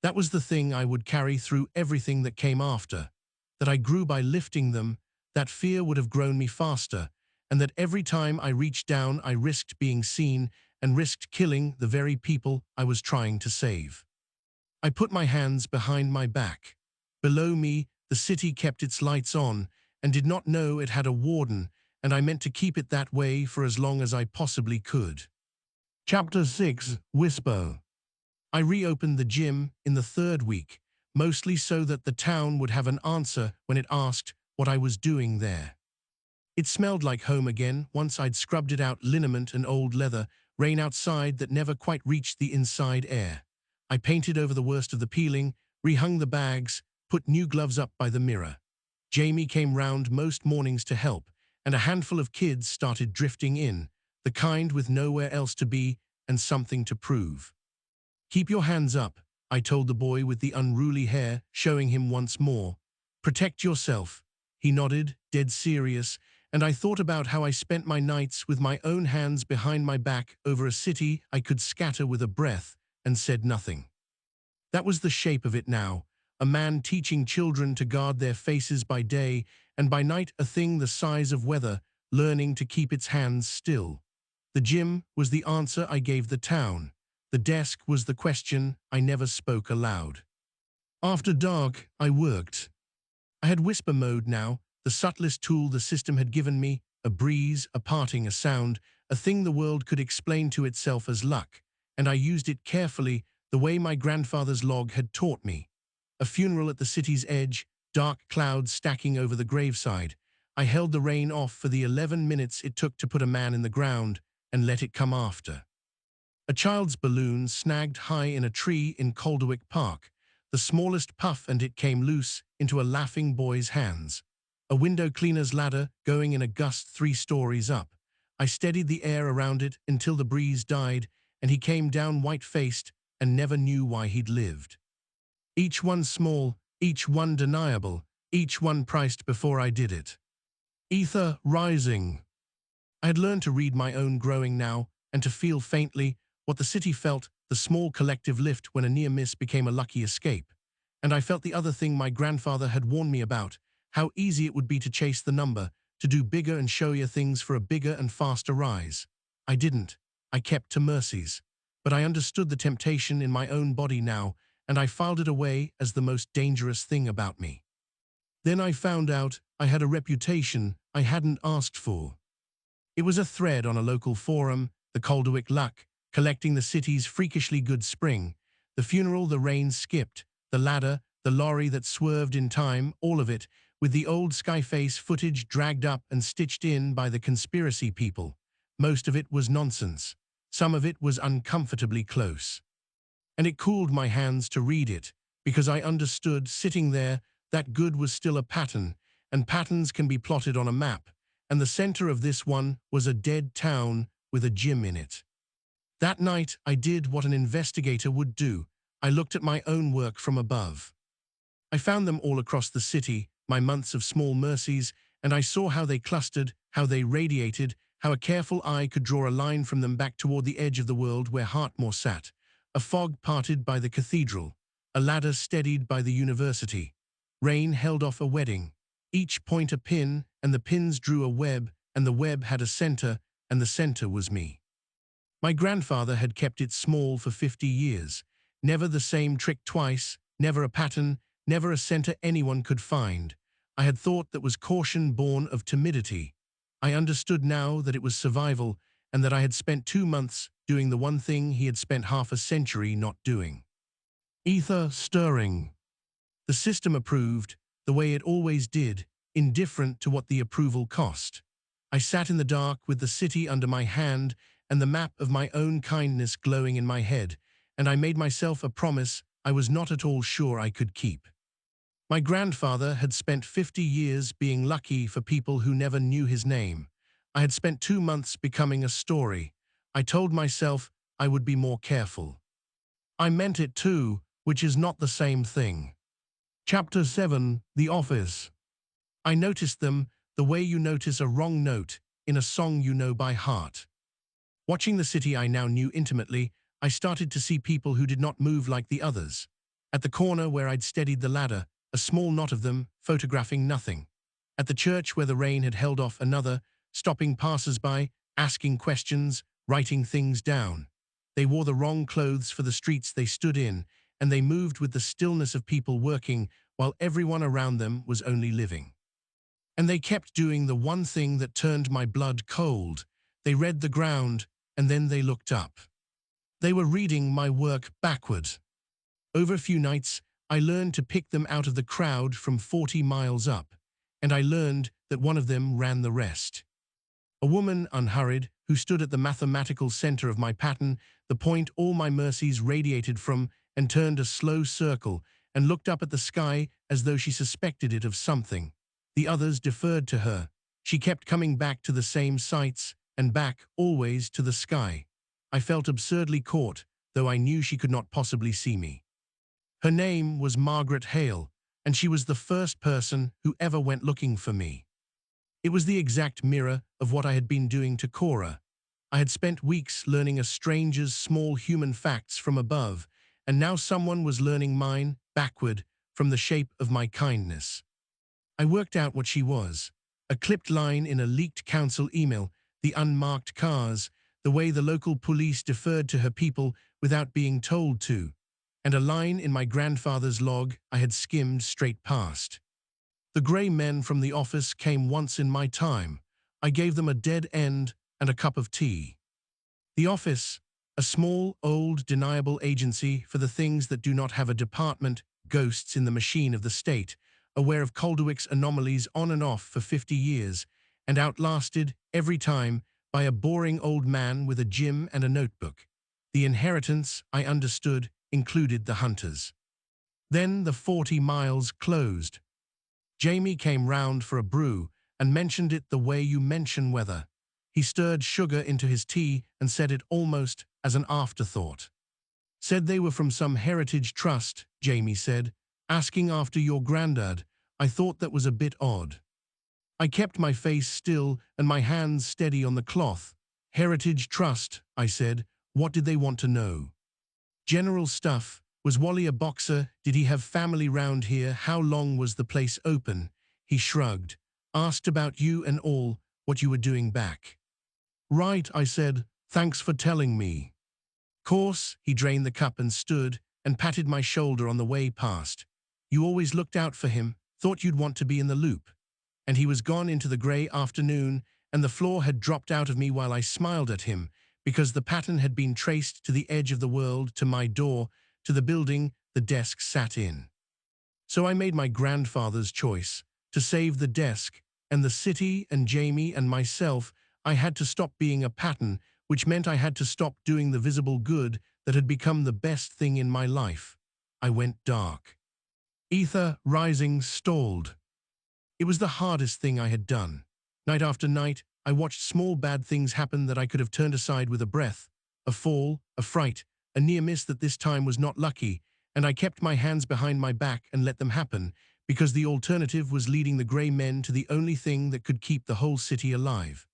Speaker 1: That was the thing I would carry through everything that came after, that I grew by lifting them, that fear would have grown me faster, and that every time I reached down I risked being seen and risked killing the very people I was trying to save. I put my hands behind my back. Below me, the city kept its lights on and did not know it had a warden, and I meant to keep it that way for as long as I possibly could. Chapter 6, Whisper. I reopened the gym in the 3rd week, mostly so that the town would have an answer when it asked what I was doing there. It smelled like home again once I'd scrubbed it out liniment and old leather, rain outside that never quite reached the inside air. I painted over the worst of the peeling, rehung the bags, put new gloves up by the mirror. Jamie came round most mornings to help, and a handful of kids started drifting in, the kind with nowhere else to be and something to prove. Keep your hands up, I told the boy with the unruly hair, showing him once more. Protect yourself. He nodded, dead serious, and I thought about how I spent my nights with my own hands behind my back over a city I could scatter with a breath, and said nothing. That was the shape of it now, a man teaching children to guard their faces by day, and by night a thing the size of weather, learning to keep its hands still. The gym was the answer I gave the town. The desk was the question I never spoke aloud. After dark, I worked. I had whisper mode now, the subtlest tool the system had given me, a breeze, a parting, a sound, a thing the world could explain to itself as luck, and I used it carefully, the way my grandfather's log had taught me. A funeral at the city's edge, dark clouds stacking over the graveside. I held the rain off for the 11 minutes it took to put a man in the ground, and let it come after. A child's balloon snagged high in a tree in Calderwick Park. The smallest puff and it came loose into a laughing boy's hands. A window cleaner's ladder going in a gust 3 stories up. I steadied the air around it until the breeze died, and he came down white-faced and never knew why he'd lived. Each one small, each one deniable, each one priced before I did it. Ether rising. I had learned to read my own growing now, and to feel faintly what the city felt, the small collective lift when a near miss became a lucky escape. And I felt the other thing my grandfather had warned me about, how easy it would be to chase the number, to do bigger and showier things for a bigger and faster rise. I didn't. I kept to mercies. But I understood the temptation in my own body now, and I filed it away as the most dangerous thing about me. Then I found out I had a reputation I hadn't asked for. It was a thread on a local forum, the Calderwick luck, collecting the city's freakishly good spring, the funeral the rain skipped, the ladder, the lorry that swerved in time, all of it, with the old Skyface footage dragged up and stitched in by the conspiracy people. Most of it was nonsense. Some of it was uncomfortably close. And it cooled my hands to read it, because I understood, sitting there, that good was still a pattern, and patterns can be plotted on a map, and the center of this one was a dead town with a gym in it. That night, I did what an investigator would do. I looked at my own work from above. I found them all across the city, my months of small mercies, and I saw how they clustered, how they radiated, how a careful eye could draw a line from them back toward the edge of the world where Hartmoor sat, a fog parted by the cathedral, a ladder steadied by the university. Rain held off a wedding. Each point a pin, and the pins drew a web, and the web had a center, and the center was me. My grandfather had kept it small for 50 years. Never the same trick twice, never a pattern, never a center anyone could find. I had thought that was caution born of timidity. I understood now that it was survival, and that I had spent 2 months doing the one thing he had spent half a century not doing. Ether stirring. The system approved, the way it always did, indifferent to what the approval cost. I sat in the dark with the city under my hand and the map of my own kindness glowing in my head, and I made myself a promise I was not at all sure I could keep. My grandfather had spent 50 years being lucky for people who never knew his name. I had spent 2 months becoming a story. I told myself I would be more careful. I meant it too, which is not the same thing. Chapter 7, The Office. I noticed them the way you notice a wrong note in a song you know by heart. Watching the city I now knew intimately, I started to see people who did not move like the others. At the corner where I'd steadied the ladder, a small knot of them, photographing nothing. At the church where the rain had held off another, stopping passers-by, asking questions, writing things down. They wore the wrong clothes for the streets they stood in, and they moved with the stillness of people working while everyone around them was only living. And they kept doing the one thing that turned my blood cold. They read the ground, and then they looked up. They were reading my work backward. Over a few nights, I learned to pick them out of the crowd from 40 miles up, and I learned that one of them ran the rest. A woman, unhurried, who stood at the mathematical center of my pattern, the point all my mercies radiated from, and turned a slow circle and looked up at the sky as though she suspected it of something. The others deferred to her. She kept coming back to the same sights, and back, always, to the sky. I felt absurdly caught, though I knew she could not possibly see me. Her name was Margaret Hale, and she was the first person who ever went looking for me. It was the exact mirror of what I had been doing to Cora. I had spent weeks learning a stranger's small human facts from above, and now someone was learning mine, backward, from the shape of my kindness. I worked out what she was. A clipped line in a leaked council email, the unmarked cars, the way the local police deferred to her people without being told to, and a line in my grandfather's log I had skimmed straight past. The grey men from the office came once in my time. I gave them a dead end and a cup of tea. The office, a small, old, deniable agency for the things that do not have a department, ghosts in the machine of the state, aware of Calderwick's anomalies on and off for 50 years, and outlasted, every time, by a boring old man with a gym and a notebook. The inheritance, I understood, included the hunters. Then the 40 miles closed. Jamie came round for a brew and mentioned it the way you mention weather. He stirred sugar into his tea and said it almost as an afterthought. Said they were from some heritage trust, Jamie said, asking after your granddad. I thought that was a bit odd. I kept my face still and my hands steady on the cloth. Heritage trust, I said. What did they want to know? General stuff. Was Wally a boxer? Did he have family round here? How long was the place open? He shrugged. Asked about you and all, what you were doing back. Right, I said. Thanks for telling me. Course, he drained the cup and stood and patted my shoulder on the way past. You always looked out for him, thought you'd want to be in the loop. And he was gone into the grey afternoon, and the floor had dropped out of me while I smiled at him, because the pattern had been traced to the edge of the world, to my door, to the building the desk sat in. So I made my grandfather's choice. To save the desk, and the city, and Jamie, and myself, I had to stop being a pattern, which meant I had to stop doing the visible good that had become the best thing in my life. I went dark. Ether rising stalled. It was the hardest thing I had done. Night after night, I watched small bad things happen that I could have turned aside with a breath, a fall, a fright, a near miss that this time was not lucky, and I kept my hands behind my back and let them happen, because the alternative was leading the grey men to the only thing that could keep the whole city alive.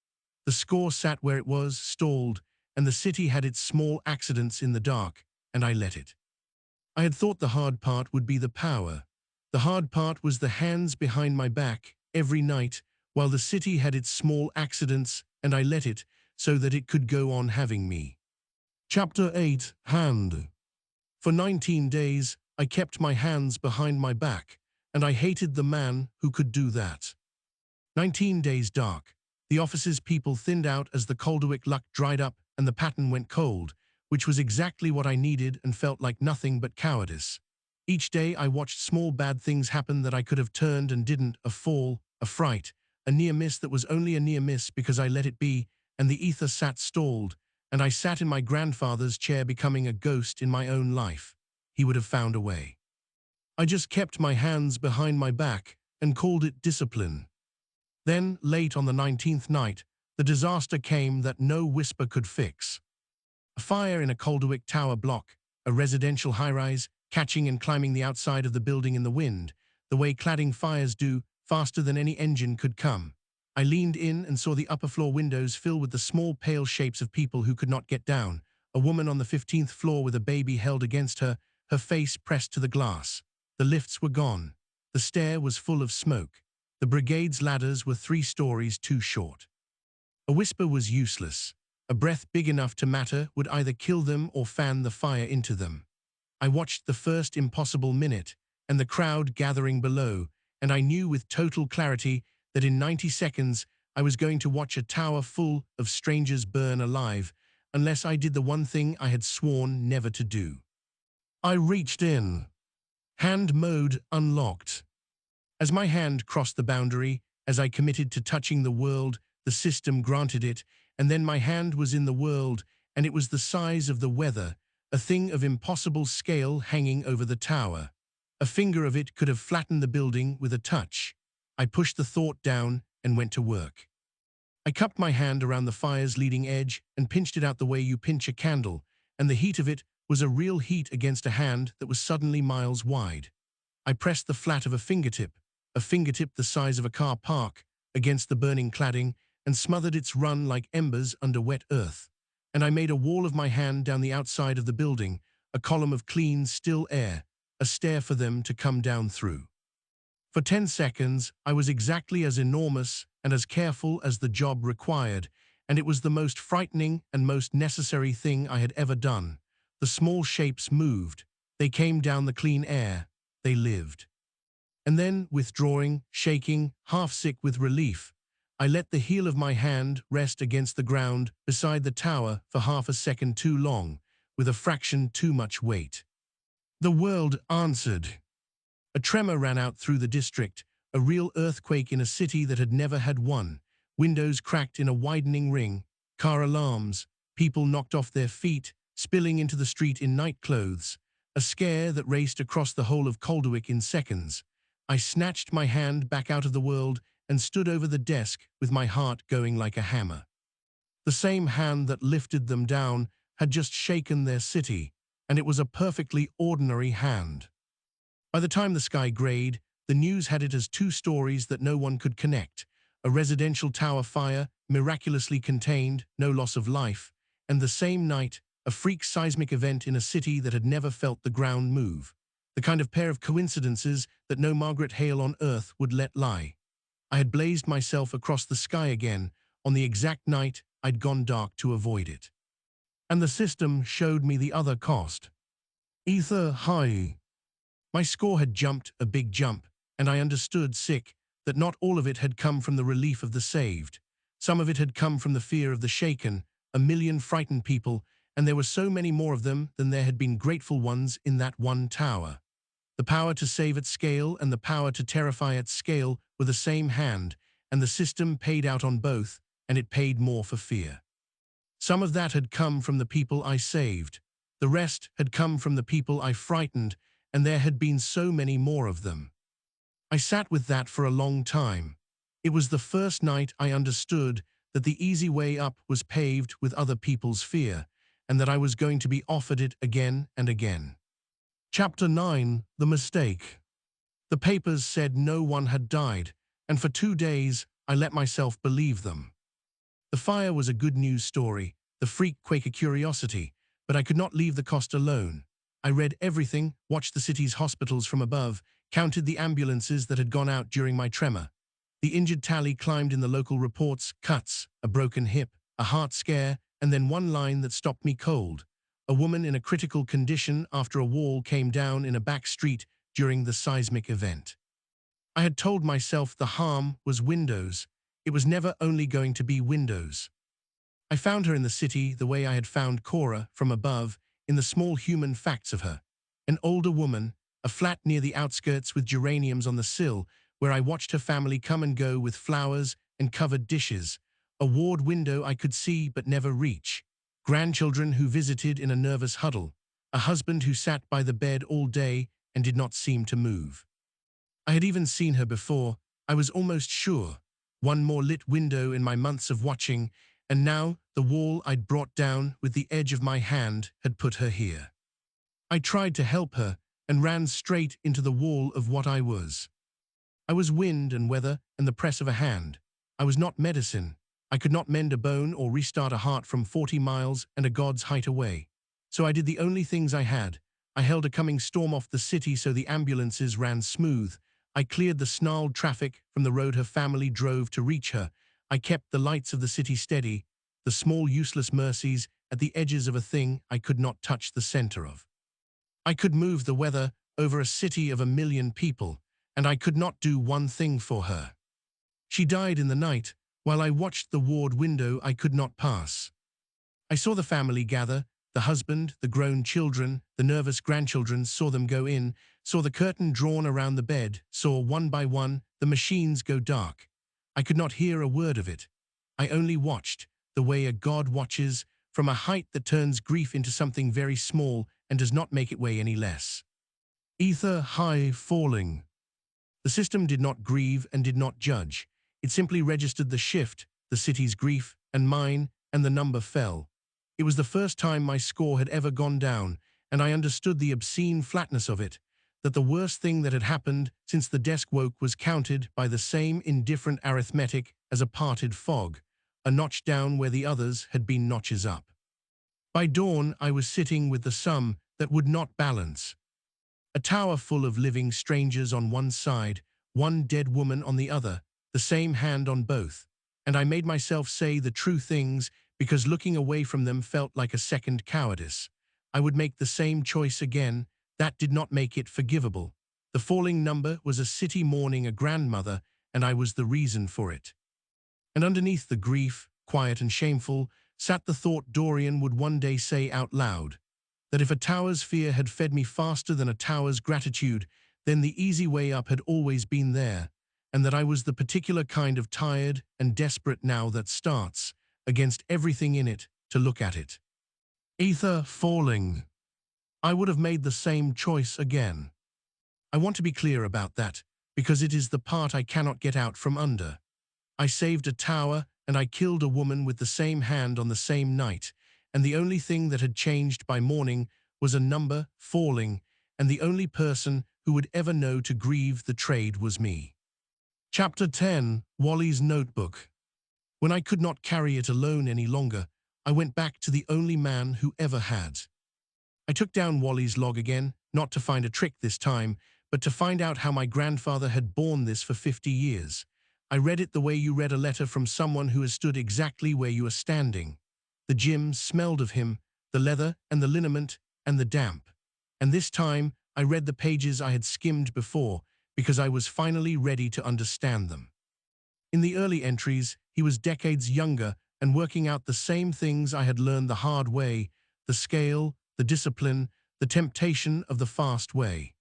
Speaker 1: The score sat where it was, stalled, and the city had its small accidents in the dark, and I let it. I had thought the hard part would be the power. The hard part was the hands behind my back, every night, while the city had its small accidents, and I let it, so that it could go on having me. Chapter 8, Hand. For 19 days, I kept my hands behind my back, and I hated the man who could do that. 19 days dark. The office's people thinned out as the Calderwick luck dried up and the pattern went cold, which was exactly what I needed and felt like nothing but cowardice. Each day I watched small bad things happen that I could have turned and didn't, a fall, a fright, a near miss that was only a near miss because I let it be, and the ether sat stalled, and I sat in my grandfather's chair becoming a ghost in my own life. He would have found a way. I just kept my hands behind my back and called it discipline. Then, late on the 19th night, the disaster came that no whisper could fix. A fire in a Calderwick tower block, a residential high-rise, catching and climbing the outside of the building in the wind, the way cladding fires do, faster than any engine could come. I leaned in and saw the upper floor windows fill with the small pale shapes of people who could not get down, a woman on the 15th floor with a baby held against her, her face pressed to the glass. The lifts were gone. The stair was full of smoke. The brigade's ladders were 3 stories too short. A whisper was useless. A breath big enough to matter would either kill them or fan the fire into them. I watched the first impossible minute, and the crowd gathering below, and I knew with total clarity that in 90 seconds I was going to watch a tower full of strangers burn alive, unless I did the one thing I had sworn never to do. I reached in. Hand mode unlocked. As my hand crossed the boundary, as I committed to touching the world, the system granted it, and then my hand was in the world, and it was the size of the weather, a thing of impossible scale hanging over the tower. A finger of it could have flattened the building with a touch. I pushed the thought down and went to work. I cupped my hand around the fire's leading edge and pinched it out the way you pinch a candle, and the heat of it was a real heat against a hand that was suddenly miles wide. I pressed the flat of a fingertip the size of a car park, against the burning cladding and smothered its run like embers under wet earth. And I made a wall of my hand down the outside of the building, a column of clean, still air, a stair for them to come down through. For 10 seconds, I was exactly as enormous and as careful as the job required, and it was the most frightening and most necessary thing I had ever done. The small shapes moved. They came down the clean air. They lived. And then, withdrawing, shaking, half sick with relief, I let the heel of my hand rest against the ground beside the tower for half a second too long, with a fraction too much weight. The world answered. A tremor ran out through the district, a real earthquake in a city that had never had one. Windows cracked in a widening ring, car alarms, people knocked off their feet, spilling into the street in nightclothes, a scare that raced across the whole of Calderwick in seconds. I snatched my hand back out of the world and stood over the desk with my heart going like a hammer. The same hand that lifted them down had just shaken their city, and it was a perfectly ordinary hand. By the time the sky grayed, the news had it as 2 stories that no one could connect. A residential tower fire, miraculously contained, no loss of life, and the same night, a freak seismic event in a city that had never felt the ground move. The kind of pair of coincidences that no Margaret Hale on earth would let lie. I had blazed myself across the sky again on the exact night I'd gone dark to avoid it. And the system showed me the other cost. Ether high. My score had jumped a big jump, and I understood, sick, that not all of it had come from the relief of the saved. Some of it had come from the fear of the shaken, a million frightened people, and there were so many more of them than there had been grateful ones in that one tower. The power to save at scale and the power to terrify at scale were the same hand, and the system paid out on both, and it paid more for fear. Some of that had come from the people I saved. The rest had come from the people I frightened, and there had been so many more of them. I sat with that for a long time. It was the first night I understood that the easy way up was paved with other people's fear, and that I was going to be offered it again and again. Chapter 9: The Mistake. The papers said no one had died, and for 2 days I let myself believe them. The fire was a good news story, the freak quake a curiosity, but I could not leave the cost alone. I read everything, watched the city's hospitals from above, counted the ambulances that had gone out during my tremor. The injured tally climbed in the local reports: cuts, a broken hip, a heart scare, and then one line that stopped me cold. A woman in a critical condition after a wall came down in a back street during the seismic event. I had told myself the harm was windows. It was never only going to be windows. I found her in the city the way I had found Cora from above, in the small human facts of her. An older woman, a flat near the outskirts with geraniums on the sill, where I watched her family come and go with flowers and covered dishes. A ward window I could see but never reach. Grandchildren who visited in a nervous huddle. A husband who sat by the bed all day and did not seem to move. I had even seen her before, I was almost sure. One more lit window in my months of watching, and now the wall I'd brought down with the edge of my hand had put her here. I tried to help her and ran straight into the wall of what I was. I was wind and weather and the press of a hand. I was not medicine. I could not mend a bone or restart a heart from 40 miles and a god's height away. So I did the only things I had. I held a coming storm off the city so the ambulances ran smooth. I cleared the snarled traffic from the road her family drove to reach her. I kept the lights of the city steady, the small useless mercies at the edges of a thing I could not touch the center of. I could move the weather over a city of 1 million people, and I could not do one thing for her. She died in the night, while I watched the ward window I could not pass. I saw the family gather, the husband, the grown children, the nervous grandchildren, saw them go in, saw the curtain drawn around the bed, saw one by one the machines go dark. I could not hear a word of it. I only watched, the way a god watches, from a height that turns grief into something very small and does not make it weigh any less. Ether high falling. The system did not grieve and did not judge. It simply registered the shift, the city's grief, and mine, and the number fell. It was the first time my score had ever gone down, and I understood the obscene flatness of it, that the worst thing that had happened since the desk woke was counted by the same indifferent arithmetic as a parted fog, a notch down where the others had been notches up. By dawn, I was sitting with the sum that would not balance. A tower full of living strangers on one side, one dead woman on the other, the same hand on both, and I made myself say the true things because looking away from them felt like a second cowardice. I would make the same choice again. That did not make it forgivable. The falling number was a city mourning a grandmother, and I was the reason for it. And underneath the grief, quiet and shameful, sat the thought Dorian would one day say out loud, that if a tower's fear had fed me faster than a tower's gratitude, then the easy way up had always been there, and that I was the particular kind of tired and desperate now that starts, against everything in it, to look at it. Ether falling. I would have made the same choice again. I want to be clear about that, because it is the part I cannot get out from under. I saved a tower, and I killed a woman with the same hand on the same night, and the only thing that had changed by morning was a number falling, and the only person who would ever know to grieve the trade was me. Chapter 10: Wally's Notebook. When I could not carry it alone any longer, I went back to the only man who ever had. I took down Wally's log again, not to find a trick this time, but to find out how my grandfather had borne this for 50 years. I read it the way you read a letter from someone who has stood exactly where you are standing. The gym smelled of him, the leather and the liniment and the damp. And this time I read the pages I had skimmed before, because I was finally ready to understand them. In the early entries, he was decades younger and working out the same things I had learned the hard way, the scale, the discipline, the temptation of the fast way.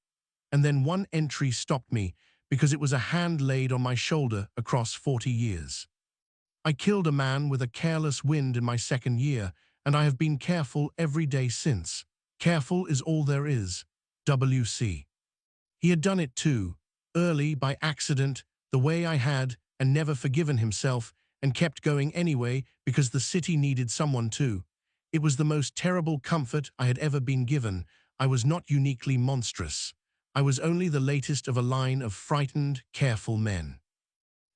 Speaker 1: And then one entry stopped me because it was a hand laid on my shoulder across 40 years. I killed a man with a careless wind in my second year, and I have been careful every day since. Careful is all there is. WC. He had done it too, early, by accident, the way I had, and never forgiven himself, and kept going anyway because the city needed someone too. It was the most terrible comfort I had ever been given. I was not uniquely monstrous. I was only the latest of a line of frightened, careful men.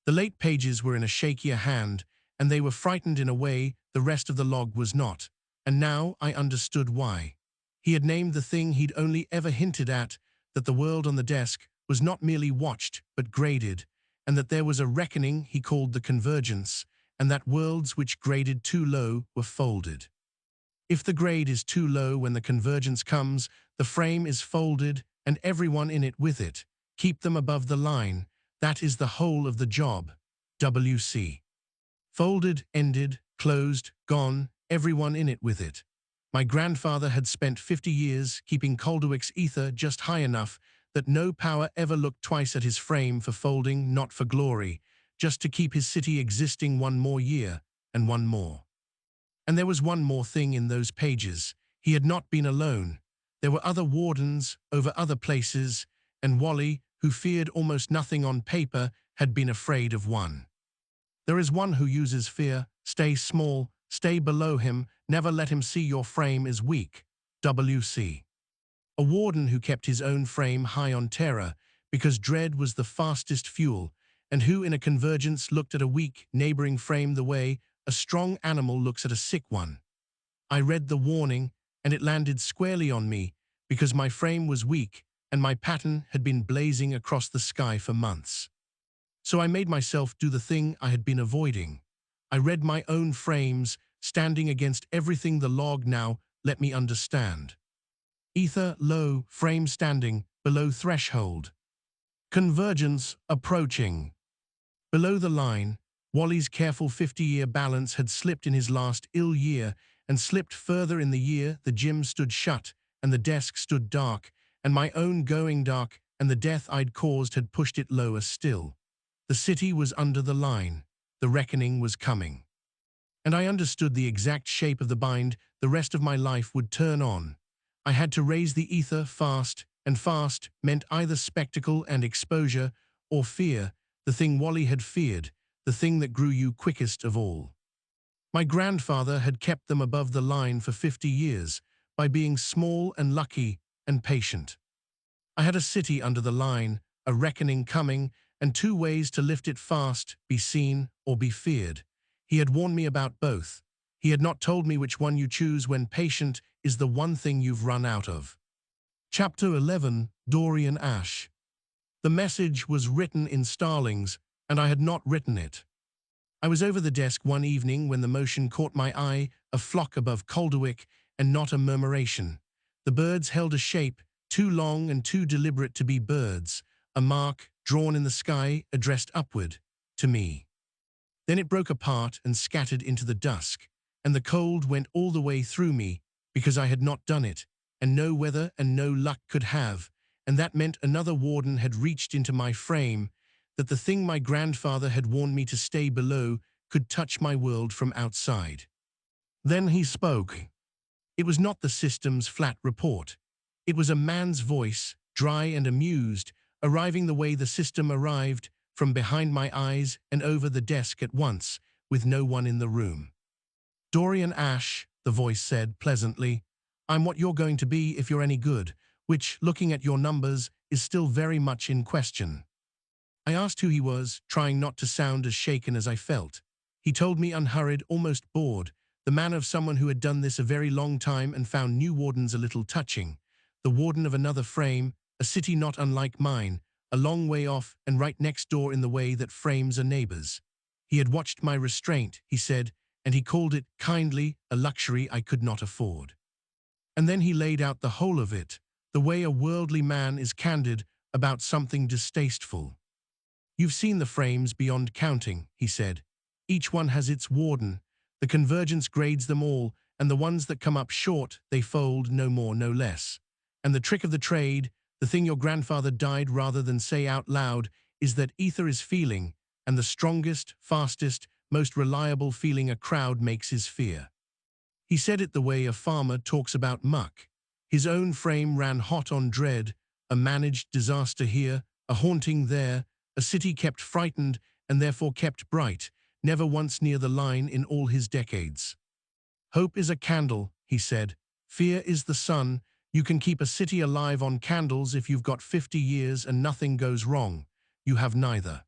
Speaker 1: The late pages were in a shakier hand, and they were frightened in a way the rest of the log was not, and now I understood why. He had named the thing he'd only ever hinted at, that the world on the desk was not merely watched but graded, and that there was a reckoning he called the Convergence, and that worlds which graded too low were folded. If the grade is too low when the Convergence comes, the frame is folded and everyone in it with it. Keep them above the line. That is the whole of the job. WC. Folded, ended, closed, gone, everyone in it with it. My grandfather had spent 50 years keeping Calderwick's ether just high enough that no power ever looked twice at his frame for folding, not for glory, just to keep his city existing one more year, and one more. And there was one more thing in those pages. He had not been alone. There were other wardens over other places, and Wally, who feared almost nothing on paper, had been afraid of one. There is one who uses fear. Stay small, stay below him, never let him see your frame is weak. WC. A warden who kept his own frame high on terror, because dread was the fastest fuel, and who in a convergence looked at a weak neighboring frame the way a strong animal looks at a sick one. I read the warning, and it landed squarely on me, because my frame was weak, and my pattern had been blazing across the sky for months. So I made myself do the thing I had been avoiding. I read my own frames, standing against everything the log now let me understand. Ether low, frame standing, below threshold. Convergence approaching. Below the line, Wally's careful 50-year balance had slipped in his last ill year, and slipped further in the year the gym stood shut, and the desk stood dark, and my own going dark, and the death I'd caused had pushed it lower still. The city was under the line. The reckoning was coming. And I understood the exact shape of the bind the rest of my life would turn on. I had to raise the ether fast, and fast meant either spectacle and exposure, or fear, the thing Wally had feared, the thing that grew you quickest of all. My grandfather had kept them above the line for 50 years, by being small and lucky and patient. I had a city under the line, a reckoning coming, and two ways to lift it fast, be seen or be feared. He had warned me about both. He had not told me which one you choose when patient is the one thing you've run out of. Chapter 11, Dorian Ashe. The message was written in starlings, and I had not written it. I was over the desk one evening when the motion caught my eye, a flock above Calderwick, and not a murmuration. The birds held a shape, too long and too deliberate to be birds, a mark drawn in the sky addressed upward, to me. Then it broke apart and scattered into the dusk, and the cold went all the way through me, because I had not done it, and no weather and no luck could have, and that meant another warden had reached into my frame, that the thing my grandfather had warned me to stay below could touch my world from outside. Then he spoke. It was not the system's flat report. It was a man's voice, dry and amused, arriving the way the system arrived, from behind my eyes and over the desk at once, with no one in the room. Dorian Ashe, the voice said pleasantly, I'm what you're going to be if you're any good, which, looking at your numbers, is still very much in question. I asked who he was, trying not to sound as shaken as I felt. He told me unhurried, almost bored, the manner of someone who had done this a very long time and found new wardens a little touching. The warden of another frame, a city not unlike mine, a long way off and right next door in the way that frames are neighbors. He had watched my restraint, he said, and he called it, kindly, a luxury I could not afford. And then he laid out the whole of it, the way a worldly man is candid about something distasteful. You've seen the frames beyond counting, he said. Each one has its warden. The Convergence grades them all, and the ones that come up short, they fold, no more, no less. And the trick of the trade, the thing your grandfather died rather than say out loud, is that ether is feeling, and the strongest, fastest, most reliable feeling a crowd makes is fear. He said it the way a farmer talks about muck. His own frame ran hot on dread, a managed disaster here, a haunting there, a city kept frightened and therefore kept bright, never once near the line in all his decades. Hope is a candle, he said. Fear is the sun. You can keep a city alive on candles if you've got 50 years and nothing goes wrong. You have neither.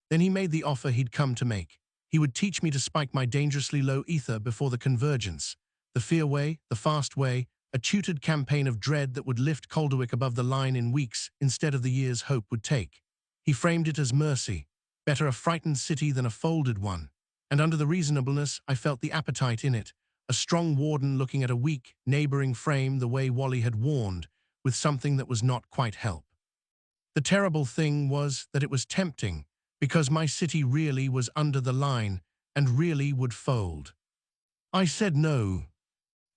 Speaker 1: Then he made the offer he'd come to make. He would teach me to spike my dangerously low ether before the convergence. The fear way, the fast way, a tutored campaign of dread that would lift Calderwick above the line in weeks instead of the years hope would take. He framed it as mercy. Better a frightened city than a folded one. And under the reasonableness, I felt the appetite in it. A strong warden looking at a weak, neighboring frame the way Wally had warned, with something that was not quite help. The terrible thing was that it was tempting, because my city really was under the line and really would fold. I said no.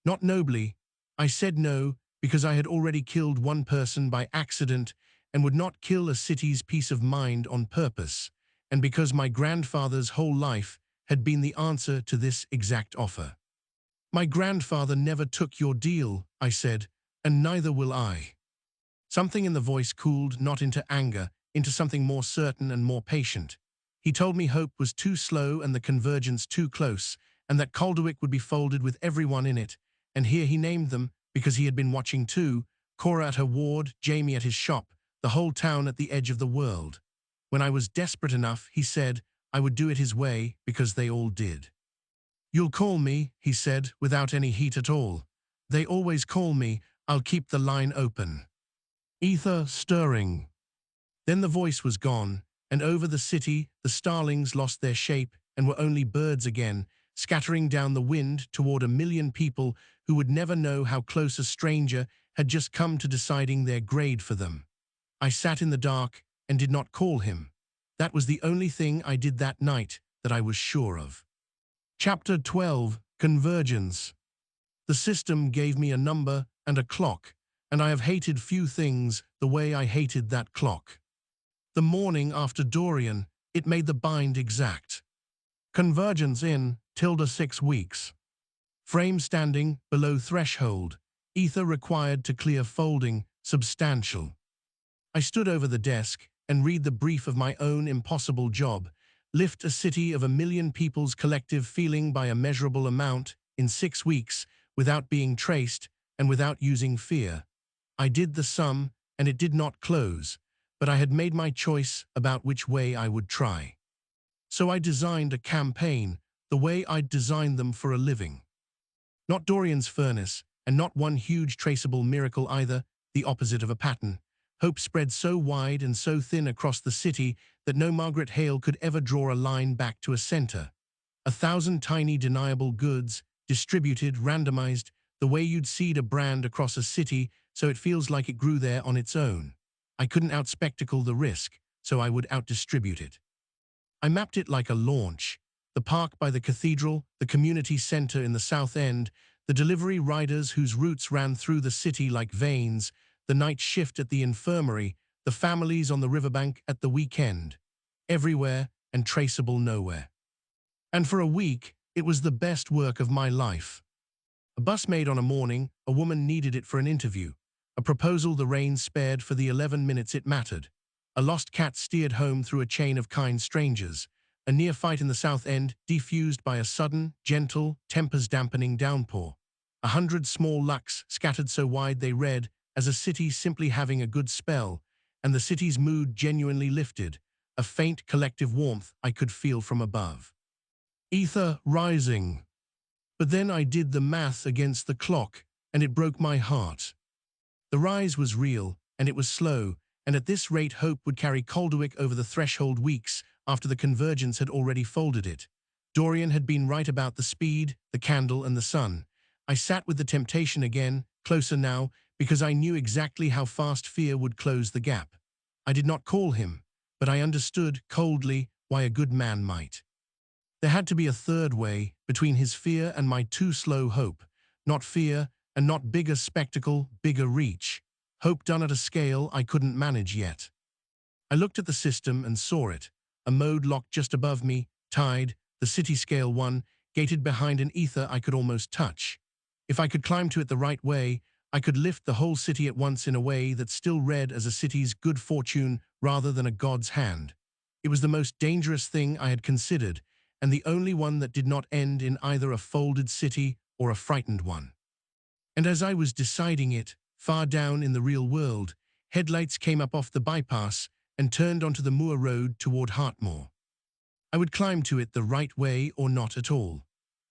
Speaker 1: Not nobly. I said no because I had already killed one person by accident and would not kill a city's peace of mind on purpose, and because my grandfather's whole life had been the answer to this exact offer. My grandfather never took your deal, I said, and neither will I. Something in the voice cooled not into anger, into something more certain and more patient. He told me hope was too slow and the convergence too close, and that Calderwick would be folded with everyone in it, and here he named them, because he had been watching too, Cora at her ward, Jamie at his shop, the whole town at the edge of the world. When I was desperate enough, he said, I would do it his way, because they all did. You'll call me, he said, without any heat at all. They always call me, I'll keep the line open. Ether stirring. Then the voice was gone, and over the city the starlings lost their shape and were only birds again, scattering down the wind toward 1,000,000 people who would never know how close a stranger had just come to deciding their grade for them. I sat in the dark and did not call him. That was the only thing I did that night that I was sure of. Chapter 12, Convergence. The system gave me a number and a clock, and I have hated few things the way I hated that clock. The morning after Dorian, it made the bind exact. Convergence in, ~6 weeks. Frame standing below threshold. Ether required to clear folding, substantial. I stood over the desk and read the brief of my own impossible job. Lift a city of 1,000,000 people's collective feeling by a measurable amount in 6 weeks without being traced and without using fear. I did the sum and it did not close, but I had made my choice about which way I would try. So I designed a campaign the way I'd designed them for a living. Not Dorian's furnace, and not one huge traceable miracle either, the opposite of a pattern. Hope spread so wide and so thin across the city that no Margaret Hale could ever draw a line back to a center. 1,000 tiny deniable goods, distributed, randomized, the way you'd seed a brand across a city so it feels like it grew there on its own. I couldn't outspectacle the risk, so I would outdistribute it. I mapped it like a launch. The park by the cathedral, the community center in the South End, the delivery riders whose routes ran through the city like veins, the night shift at the infirmary, the families on the riverbank at the weekend. Everywhere and traceable nowhere. And for a week, it was the best work of my life. A bus made on a morning, a woman needed it for an interview. A proposal the rain spared for the 11 minutes it mattered. A lost cat steered home through a chain of kind strangers. A near fight in the South End defused by a sudden, gentle, tempers-dampening downpour. 100 small lucks scattered so wide they read as a city simply having a good spell, and the city's mood genuinely lifted, a faint collective warmth I could feel from above. Ether rising. But then I did the math against the clock, and it broke my heart. The rise was real, and it was slow, and at this rate hope would carry Calderwick over the threshold weeks after the convergence had already folded it. Dorian had been right about the speed, the candle, and the sun. I sat with the temptation again, closer now, because I knew exactly how fast fear would close the gap. I did not call him, but I understood, coldly, why a good man might. There had to be a third way, between his fear and my too slow hope. Not fear, and not bigger spectacle, bigger reach. Hope done at a scale I couldn't manage yet. I looked at the system and saw it. A mode locked just above me, tied, the city-scale one, gated behind an ether I could almost touch. If I could climb to it the right way, I could lift the whole city at once in a way that still read as a city's good fortune rather than a god's hand. It was the most dangerous thing I had considered, and the only one that did not end in either a folded city or a frightened one. And as I was deciding it, far down in the real world, headlights came up off the bypass and turned onto the moor road toward Hartmoor. I would climb to it the right way or not at all.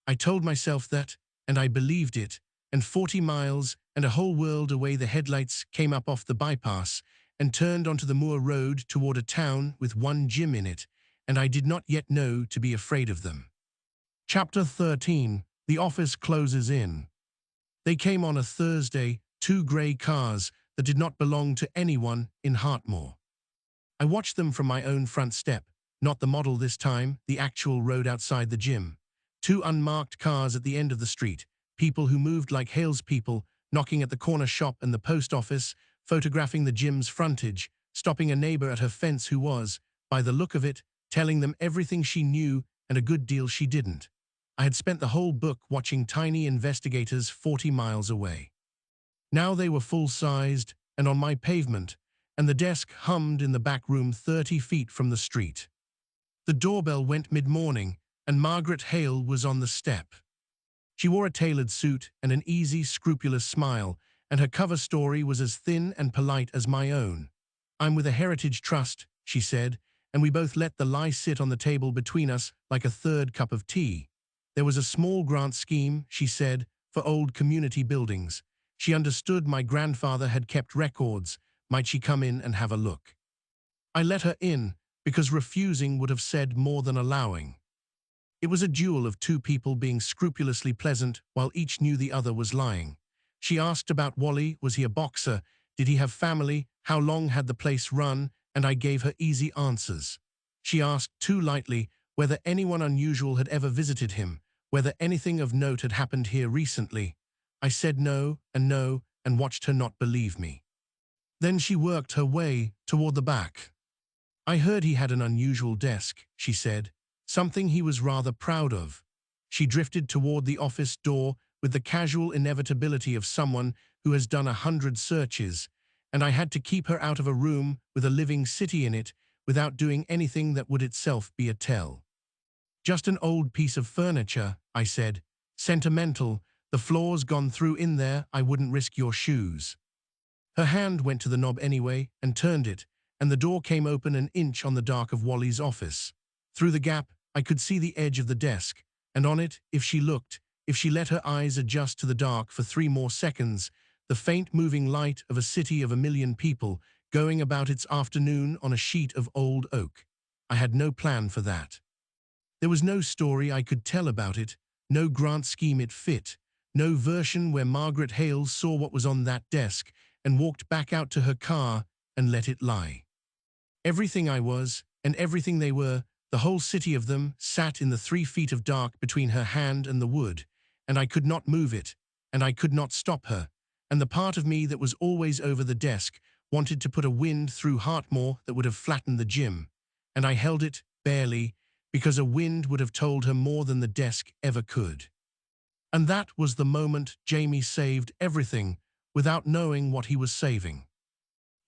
Speaker 1: I told myself that, and I believed it, and 40 miles and a whole world away the headlights came up off the bypass and turned onto the moor road toward a town with one gym in it, and I did not yet know to be afraid of them. Chapter 13. The office closes in. They came on a Thursday, 2 grey cars that did not belong to anyone in Hartmoor. I watched them from my own front step, not the model this time, the actual road outside the gym. 2 unmarked cars at the end of the street, people who moved like Hale's people, knocking at the corner shop and the post office, photographing the gym's frontage, stopping a neighbor at her fence who was, by the look of it, telling them everything she knew and a good deal she didn't. I had spent the whole book watching tiny investigators 40 miles away. Now they were full-sized and on my pavement, and the desk hummed in the back room 30 feet from the street. The doorbell went mid-morning, and Margaret Hale was on the step. She wore a tailored suit and an easy, scrupulous smile, and her cover story was as thin and polite as my own. "I'm with a heritage trust," she said, and we both let the lie sit on the table between us like a third cup of tea. There was a small grant scheme, she said, for old community buildings. She understood my grandfather had kept records. Might she come in and have a look? I let her in, because refusing would have said more than allowing. It was a duel of 2 people being scrupulously pleasant while each knew the other was lying. She asked about Wally, was he a boxer, did he have family, how long had the place run, and I gave her easy answers. She asked too lightly whether anyone unusual had ever visited him, whether anything of note had happened here recently. I said no, and watched her not believe me. Then she worked her way toward the back. "I heard he had an unusual desk," she said, "something he was rather proud of." She drifted toward the office door with the casual inevitability of someone who has done 100 searches, and I had to keep her out of a room with a living city in it without doing anything that would itself be a tell. "Just an old piece of furniture," I said. "Sentimental, the floor's gone through in there, I wouldn't risk your shoes." Her hand went to the knob anyway and turned it, and the door came open an inch on the dark of Wally's office. Through the gap, I could see the edge of the desk, and on it, if she looked, if she let her eyes adjust to the dark for 3 more seconds, the faint moving light of a city of 1 million people going about its afternoon on a sheet of old oak. I had no plan for that. There was no story I could tell about it, no grant scheme it fit, no version where Margaret Hale saw what was on that desk and walked back out to her car and let it lie. Everything I was, and everything they were, the whole city of them, sat in the 3 feet of dark between her hand and the wood, and I could not move it, and I could not stop her, and the part of me that was always over the desk wanted to put a wind through Hartmoor that would have flattened the gym, and I held it, barely, because a wind would have told her more than the desk ever could. And that was the moment Jamie saved everything without knowing what he was saving.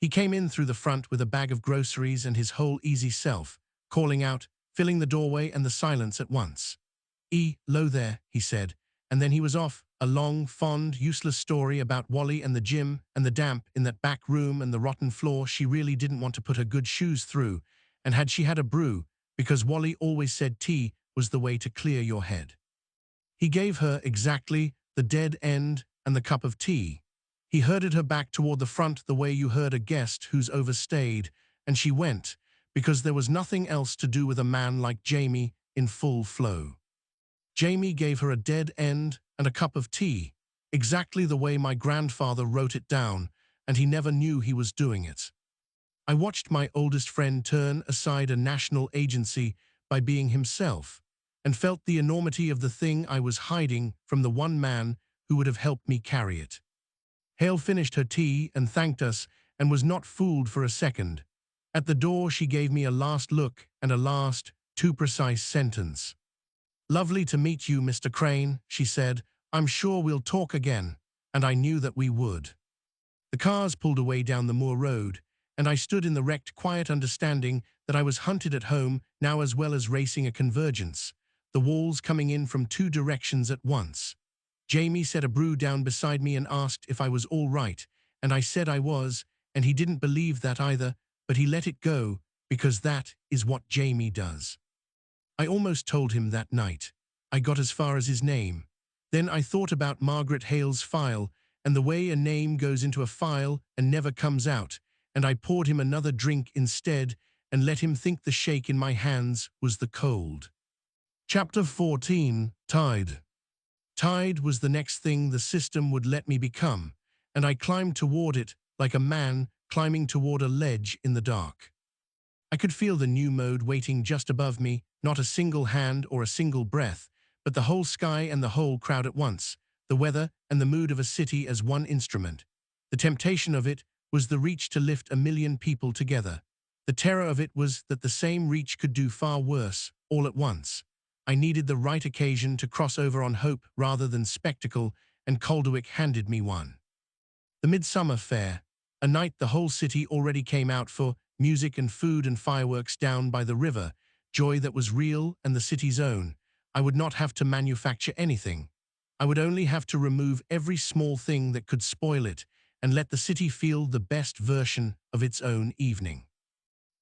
Speaker 1: He came in through the front with a bag of groceries and his whole easy self, calling out, filling the doorway and the silence at once. "Lo there," he said, and then he was off, a long, fond, useless story about Wally and the gym and the damp in that back room and the rotten floor she really didn't want to put her good shoes through, and had she had a brew, because Wally always said tea was the way to clear your head. He gave her exactly the dead end and the cup of tea. He herded her back toward the front the way you herd a guest who's overstayed, and she went, because there was nothing else to do with a man like Jamie in full flow. Jamie gave her a dead end and a cup of tea, exactly the way my grandfather wrote it down, and he never knew he was doing it. I watched my oldest friend turn aside a national agency by being himself, and felt the enormity of the thing I was hiding from the one man who would have helped me carry it. Hale finished her tea and thanked us, and was not fooled for a second. At the door she gave me a last look and a last, too precise sentence. Lovely to meet you, Mr. Crane, she said. I'm sure we'll talk again. And I knew that we would. The cars pulled away down the moor road, and I stood in the wrecked, quiet understanding that I was hunted at home now as well as racing a convergence, the walls coming in from two directions at once. Jamie set a brew down beside me and asked if I was all right, and I said I was, and he didn't believe that either, but he let it go, because that is what Jamie does. I almost told him that night. I got as far as his name. Then I thought about Margaret Hale's file, and the way a name goes into a file and never comes out, and I poured him another drink instead and let him think the shake in my hands was the cold. Chapter 14, Tide. Tide was the next thing the system would let me become, and I climbed toward it like a man climbing toward a ledge in the dark. I could feel the new mode waiting just above me, not a single hand or a single breath, but the whole sky and the whole crowd at once, the weather and the mood of a city as one instrument. The temptation of it was the reach to lift 1,000,000 people together. The terror of it was that the same reach could do far worse, all at once. I needed the right occasion to cross over on hope rather than spectacle, and Calderwick handed me one. The Midsummer Fair, a night the whole city already came out for, music and food and fireworks down by the river, joy that was real and the city's own. I would not have to manufacture anything. I would only have to remove every small thing that could spoil it and let the city feel the best version of its own evening.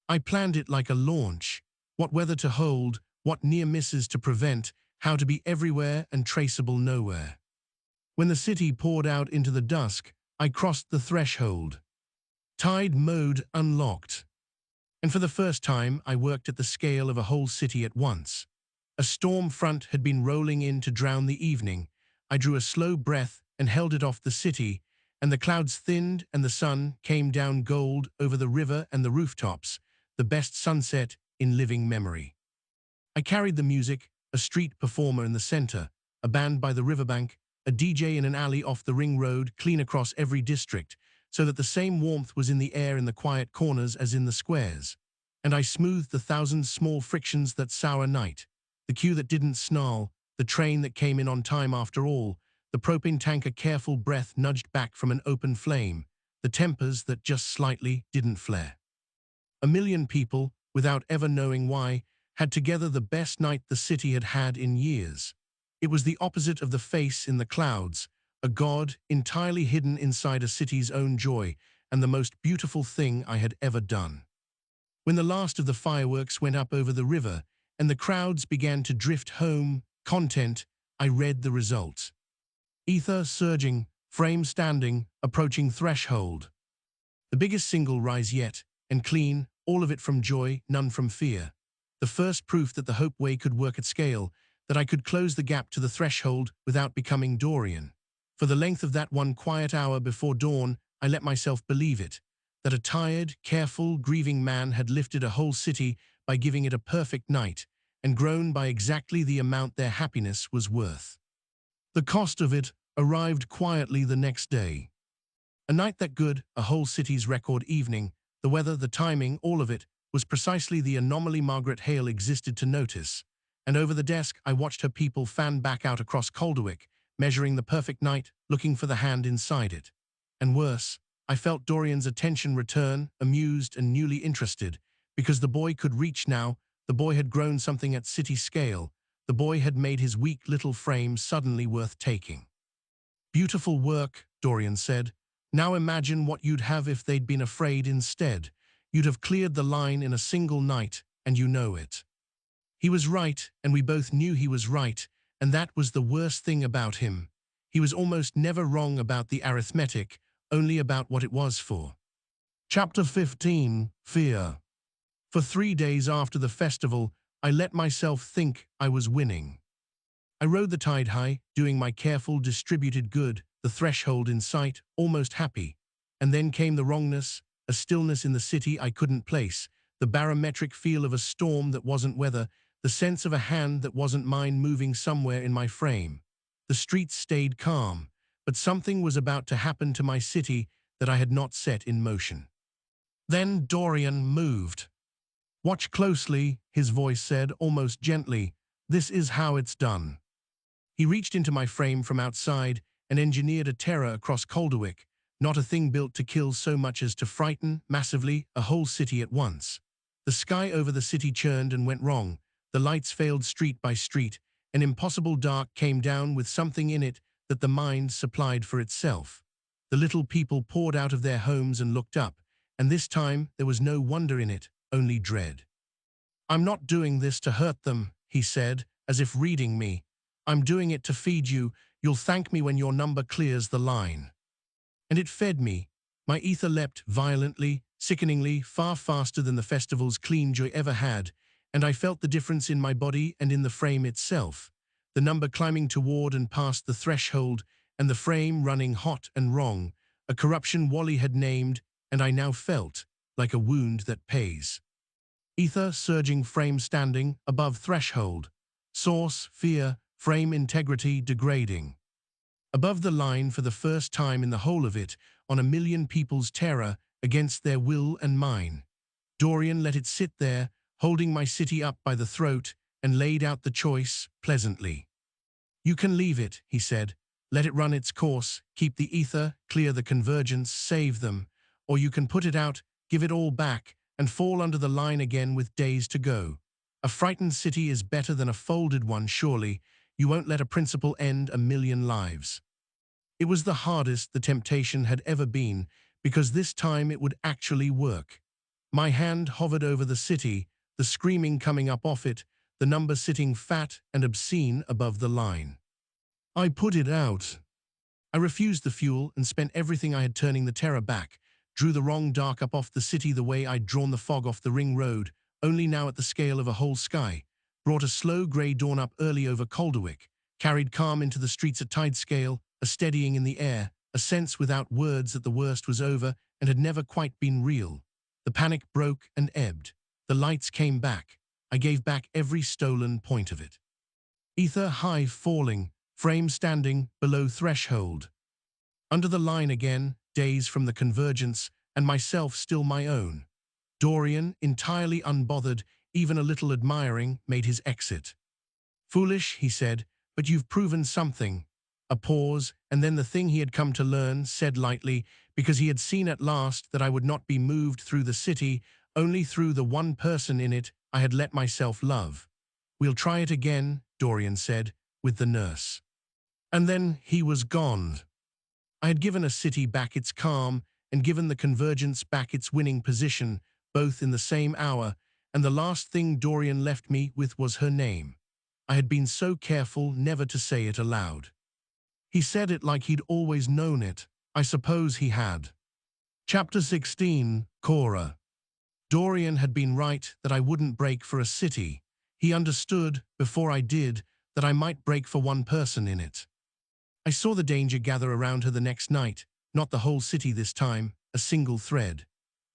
Speaker 1: I planned it like a launch, what weather to hold, what near misses to prevent, how to be everywhere and traceable nowhere. When the city poured out into the dusk, I crossed the threshold. Tide mode unlocked. And for the first time, I worked at the scale of a whole city at once. A storm front had been rolling in to drown the evening. I drew a slow breath and held it off the city, and the clouds thinned and the sun came down gold over the river and the rooftops, the best sunset in living memory. I carried the music, a street performer in the center, a band by the riverbank, a DJ in an alley off the ring road clean across every district, so that the same warmth was in the air in the quiet corners as in the squares. And I smoothed the thousand small frictions that sour night, the queue that didn't snarl, the train that came in on time after all, the propane tanker careful breath nudged back from an open flame, the tempers that just slightly didn't flare. 1,000,000 people, without ever knowing why, had together the best night the city had had in years. It was the opposite of the face in the clouds, a god entirely hidden inside a city's own joy, and the most beautiful thing I had ever done. When the last of the fireworks went up over the river, and the crowds began to drift home, content, I read the results. Ether surging, frame standing, approaching threshold. The biggest single rise yet, and clean, all of it from joy, none from fear. The first proof that the Hope Way could work at scale, that I could close the gap to the threshold without becoming Dorian. For the length of that one quiet hour before dawn, I let myself believe it, that a tired, careful, grieving man had lifted a whole city by giving it a perfect night, and grown by exactly the amount their happiness was worth. The cost of it arrived quietly the next day. A night that good, a whole city's record evening, the weather, the timing, all of it, was precisely the anomaly Margaret Hale existed to notice. And over the desk, I watched her people fan back out across Calderwick, measuring the perfect night, looking for the hand inside it. And worse, I felt Dorian's attention return, amused and newly interested, because the boy could reach now, the boy had grown something at city scale, the boy had made his weak little frame suddenly worth taking. Beautiful work, Dorian said. Now imagine what you'd have if they'd been afraid instead. You'd have cleared the line in a single night, and you know it. He was right, and we both knew he was right, and that was the worst thing about him. He was almost never wrong about the arithmetic, only about what it was for. Chapter 15, Fear. For 3 days after the festival, I let myself think I was winning. I rode the tide high, doing my careful, distributed good, the threshold in sight, almost happy. And then came the wrongness, a stillness in the city I couldn't place, the barometric feel of a storm that wasn't weather, the sense of a hand that wasn't mine moving somewhere in my frame. The streets stayed calm, but something was about to happen to my city that I had not set in motion. Then Dorian moved. Watch closely, his voice said, almost gently. This is how it's done. He reached into my frame from outside and engineered a terror across Calderwick, not a thing built to kill so much as to frighten, massively, a whole city at once. The sky over the city churned and went wrong. The lights failed street by street. An impossible dark came down with something in it that the mind supplied for itself. The little people poured out of their homes and looked up, and this time there was no wonder in it, only dread. "I'm not doing this to hurt them," he said, as if reading me. "I'm doing it to feed you. You'll thank me when your number clears the line." And it fed me. My ether leapt violently, sickeningly, far faster than the festival's clean joy ever had, and I felt the difference in my body and in the frame itself. The number climbing toward and past the threshold, and the frame running hot and wrong, a corruption Wally had named, and I now felt, like a wound that pays. Ether surging, frame standing, above threshold. Source, fear, frame integrity degrading. Above the line for the first time in the whole of it, on a million people's terror against their will and mine. Dorian let it sit there, holding my city up by the throat, and laid out the choice pleasantly. "You can leave it," he said. "Let it run its course, keep the ether, clear the convergence, save them. Or you can put it out, give it all back, and fall under the line again with days to go. A frightened city is better than a folded one, surely. You won't let a principle end a million lives." It was the hardest the temptation had ever been, because this time it would actually work. My hand hovered over the city, the screaming coming up off it, the number sitting fat and obscene above the line. I put it out. I refused the fuel and spent everything I had turning the terror back, drew the wrong dark up off the city the way I'd drawn the fog off the ring road, only now at the scale of a whole sky, brought a slow grey dawn up early over Calderwick, carried calm into the streets at tide scale, a steadying in the air, a sense without words that the worst was over and had never quite been real. The panic broke and ebbed. The lights came back. I gave back every stolen point of it. Ether high falling, frame standing below threshold. Under the line again, days from the convergence, and myself still my own. Dorian, entirely unbothered, even a little admiring, made his exit. "Foolish," he said, "but you've proven something." A pause, and then the thing he had come to learn, said lightly, because he had seen at last that I would not be moved through the city, only through the one person in it I had let myself love. "We'll try it again," Dorian said, with the nurse. And then he was gone. I had given a city back its calm, and given the convergence back its winning position, both in the same hour, and the last thing Dorian left me with was her name. I had been so careful never to say it aloud. He said it like he'd always known it. I suppose he had. Chapter 16, Cora. Dorian had been right that I wouldn't break for a city. He understood, before I did, that I might break for one person in it. I saw the danger gather around her the next night, not the whole city this time, a single thread.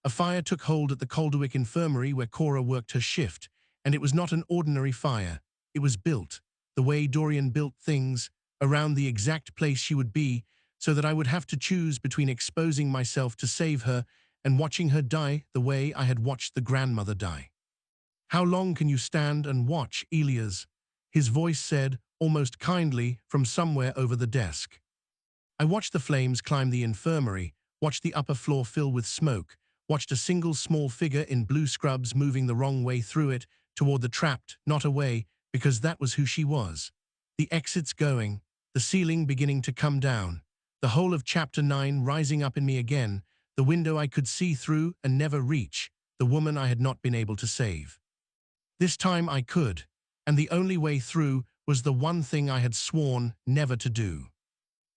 Speaker 1: A fire took hold at the Calderwick infirmary where Cora worked her shift, and it was not an ordinary fire. It was built, the way Dorian built things, around the exact place she would be, so that I would have to choose between exposing myself to save her and watching her die the way I had watched the grandmother die. "How long can you stand and watch, Elias?" his voice said, almost kindly, from somewhere over the desk. I watched the flames climb the infirmary, watched the upper floor fill with smoke, watched a single small figure in blue scrubs moving the wrong way through it, toward the trapped, not away, because that was who she was. The exits going, the ceiling beginning to come down, the whole of Chapter 9 rising up in me again, the window I could see through and never reach, the woman I had not been able to save. This time I could, and the only way through was the one thing I had sworn never to do.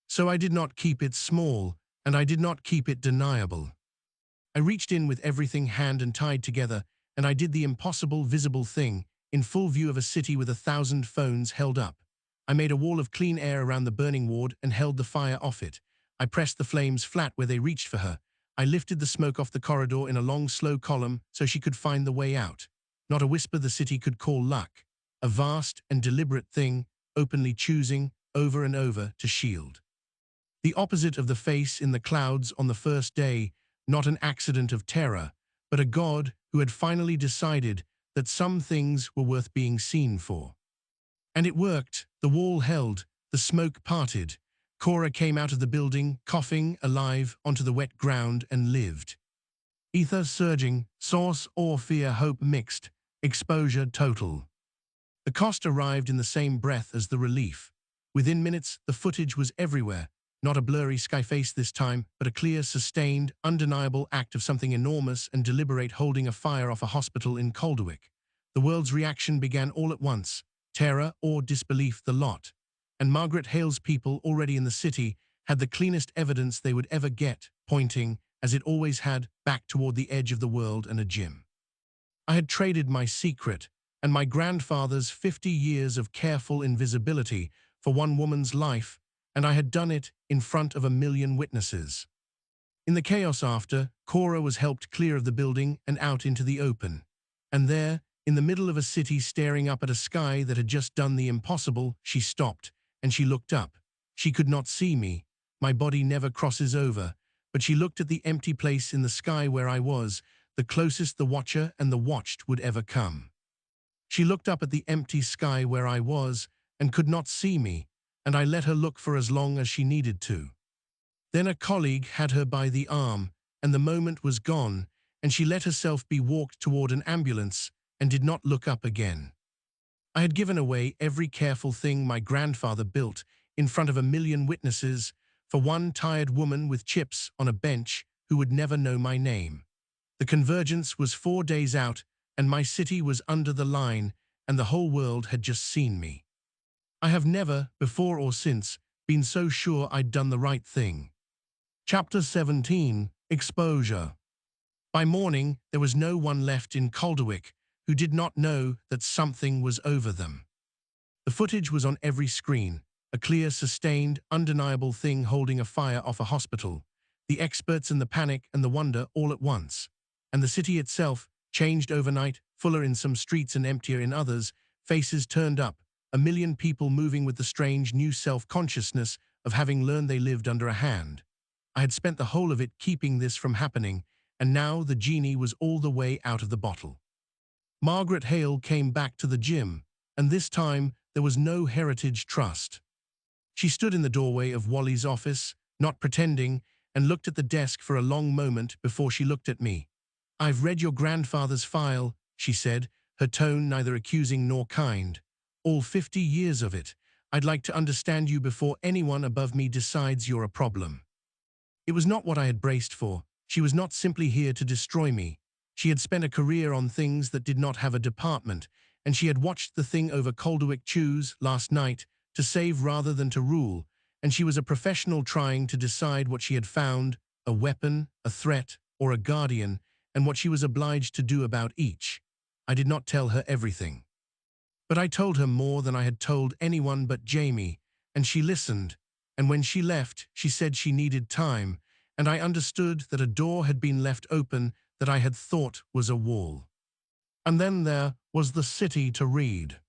Speaker 1: So I did not keep it small, and I did not keep it deniable. I reached in with everything hand and tied together, and I did the impossible visible thing, in full view of a city with 1,000 phones held up. I made a wall of clean air around the burning ward and held the fire off it. I pressed the flames flat where they reached for her. I lifted the smoke off the corridor in a long, slow column so she could find the way out. Not a whisper the city could call luck. A vast and deliberate thing, openly choosing, over and over, to shield. The opposite of the face in the clouds on the first day, not an accident of terror, but a god who had finally decided that some things were worth being seen for. And it worked. The wall held, the smoke parted. Cora came out of the building, coughing, alive, onto the wet ground, and lived. Ether surging, source, awe, fear, hope mixed, exposure total. The cost arrived in the same breath as the relief. Within minutes, the footage was everywhere. Not a blurry skyface this time, but a clear, sustained, undeniable act of something enormous and deliberate holding a fire off a hospital in Calderwick. The world's reaction began all at once. Terror, awe, disbelief, the lot. And Margaret Hale's people, already in the city, had the cleanest evidence they would ever get, pointing, as it always had, back toward the edge of the world and a gym. I had traded my secret, and my grandfather's 50 years of careful invisibility for one woman's life, and I had done it in front of 1 million witnesses. In the chaos after, Cora was helped clear of the building and out into the open. And there, in the middle of a city staring up at a sky that had just done the impossible, she stopped, and she looked up. She could not see me. My body never crosses over, but she looked at the empty place in the sky where I was, the closest the watcher and the watched would ever come. She looked up at the empty sky where I was and could not see me, and I let her look for as long as she needed to. Then a colleague had her by the arm, and the moment was gone, and she let herself be walked toward an ambulance and did not look up again. I had given away every careful thing my grandfather built in front of 1 million witnesses for one tired woman with chips on a bench who would never know my name. The Convergence was 4 days out, and my city was under the line, and the whole world had just seen me. I have never, before or since, been so sure I'd done the right thing. Chapter 17, Exposure. By morning, there was no one left in Calderwick who did not know that something was over them. The footage was on every screen, a clear, sustained, undeniable thing holding a fire off a hospital, the experts and the panic and the wonder all at once. And the city itself, changed overnight, fuller in some streets and emptier in others, faces turned up, 1 million people moving with the strange new self-consciousness of having learned they lived under a hand. I had spent the whole of it keeping this from happening, and now the genie was all the way out of the bottle. Margaret Hale came back to the gym, and this time there was no heritage trust. She stood in the doorway of Wally's office, not pretending, and looked at the desk for a long moment before she looked at me. "I've read your grandfather's file," she said, her tone neither accusing nor kind. "All 50 years of it. I'd like to understand you before anyone above me decides you're a problem." It was not what I had braced for. She was not simply here to destroy me. She had spent a career on things that did not have a department, and she had watched the thing over Calderwick choose, last night, to save rather than to rule, and she was a professional trying to decide what she had found, a weapon, a threat, or a guardian, and what she was obliged to do about each. I did not tell her everything. But I told her more than I had told anyone but Jamie, and she listened, and when she left, she said she needed time, and I understood that a door had been left open that I had thought was a wall. And then there was the city to read.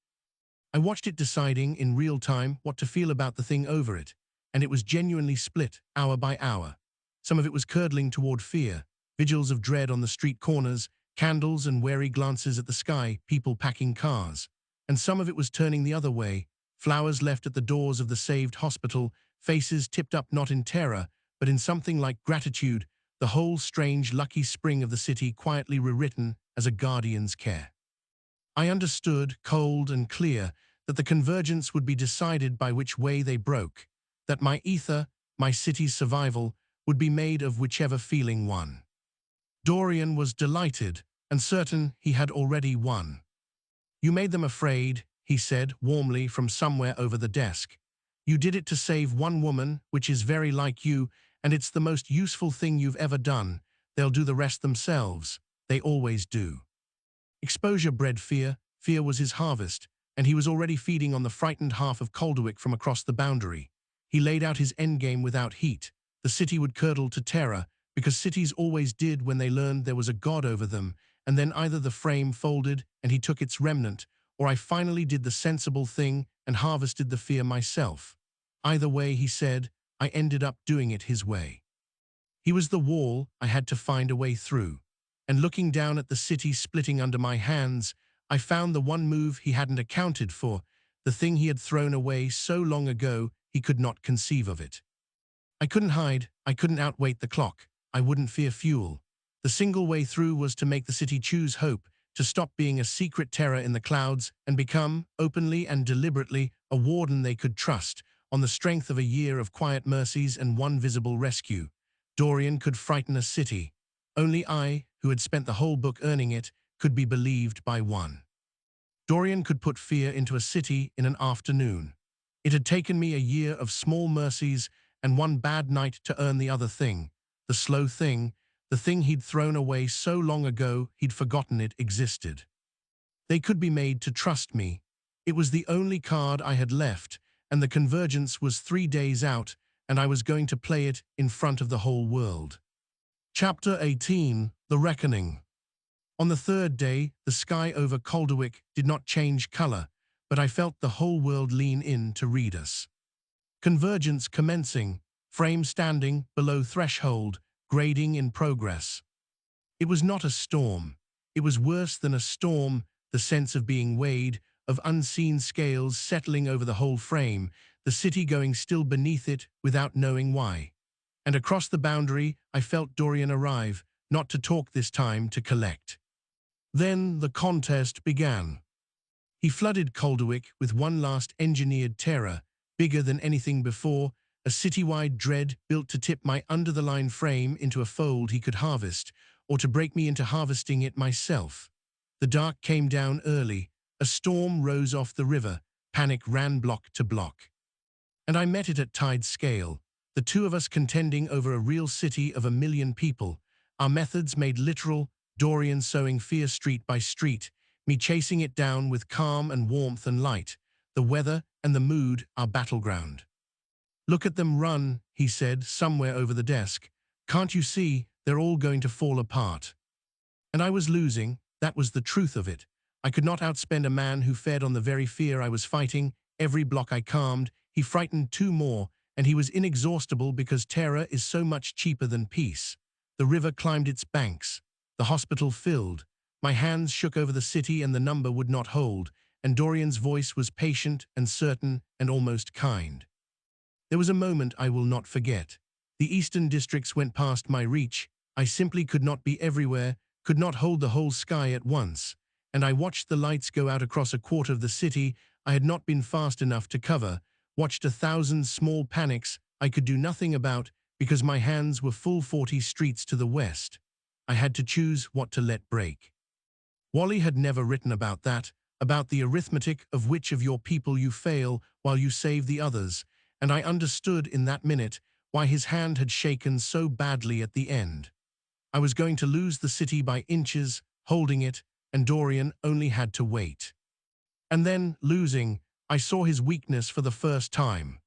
Speaker 1: I watched it deciding in real time what to feel about the thing over it, and it was genuinely split, hour by hour. Some of it was curdling toward fear, vigils of dread on the street corners, candles and wary glances at the sky, people packing cars. And some of it was turning the other way, flowers left at the doors of the saved hospital, faces tipped up not in terror, but in something like gratitude, the whole strange, lucky spring of the city quietly rewritten as a guardian's care. I understood, cold and clear, that the Convergence would be decided by which way they broke, that my ether, my city's survival, would be made of whichever feeling won. Dorian was delighted and certain he had already won. "You made them afraid," he said warmly from somewhere over the desk. "You did it to save one woman, which is very like you, and it's the most useful thing you've ever done. They'll do the rest themselves. They always do." Exposure bred fear. Fear was his harvest, and he was already feeding on the frightened half of Calderwick from across the boundary. He laid out his endgame without heat. The city would curdle to terror, because cities always did when they learned there was a god over them, and then either the frame folded and he took its remnant, or I finally did the sensible thing and harvested the fear myself. Either way, he said, I ended up doing it his way. He was the wall I had to find a way through, and looking down at the city splitting under my hands, I found the one move he hadn't accounted for, the thing he had thrown away so long ago he could not conceive of it. I couldn't hide, I couldn't outwait the clock, I wouldn't fear fuel. The single way through was to make the city choose hope, to stop being a secret terror in the clouds and become, openly and deliberately, a warden they could trust, on the strength of a year of quiet mercies and one visible rescue. Dorian could frighten a city. Only I, who had spent the whole book earning it, could be believed by one. Dorian could put fear into a city in an afternoon. It had taken me a year of small mercies and one bad night to earn the other thing, the slow thing, the thing he'd thrown away so long ago he'd forgotten it existed. They could be made to trust me. It was the only card I had left, and the Convergence was 3 days out, and I was going to play it in front of the whole world. Chapter 18, The Reckoning. On the third day, the sky over Calderwick did not change color, but I felt the whole world lean in to read us. Convergence commencing, frame standing below threshold, grading in progress. It was not a storm. It was worse than a storm, the sense of being weighed, of unseen scales settling over the whole frame, the city going still beneath it without knowing why. And across the boundary, I felt Dorian arrive, not to talk this time, to collect. Then the contest began. He flooded Calderwick with one last engineered terror, bigger than anything before, a citywide dread built to tip my under-the-line frame into a fold he could harvest, or to break me into harvesting it myself. The dark came down early, a storm rose off the river, panic ran block to block. And I met it at tide scale, the two of us contending over a real city of 1 million people, our methods made literal, Dorian sowing fear street by street, me chasing it down with calm and warmth and light, the weather and the mood our battleground. "Look at them run," he said, somewhere over the desk. "Can't you see, they're all going to fall apart?" And I was losing, that was the truth of it. I could not outspend a man who fed on the very fear I was fighting. Every block I calmed, he frightened 2 more, and he was inexhaustible because terror is so much cheaper than peace. The river climbed its banks. The hospital filled. My hands shook over the city and the number would not hold, and Dorian's voice was patient and certain and almost kind. There was a moment I will not forget. The eastern districts went past my reach. I simply could not be everywhere, could not hold the whole sky at once. And I watched the lights go out across a quarter of the city I had not been fast enough to cover, watched 1,000 small panics I could do nothing about because my hands were full 40 streets to the west. I had to choose what to let break. Wally had never written about that, about the arithmetic of which of your people you fail while you save the others, and I understood in that minute why his hand had shaken so badly at the end. I was going to lose the city by inches, holding it, and Dorian only had to wait. And then, losing, I saw his weakness for the first time.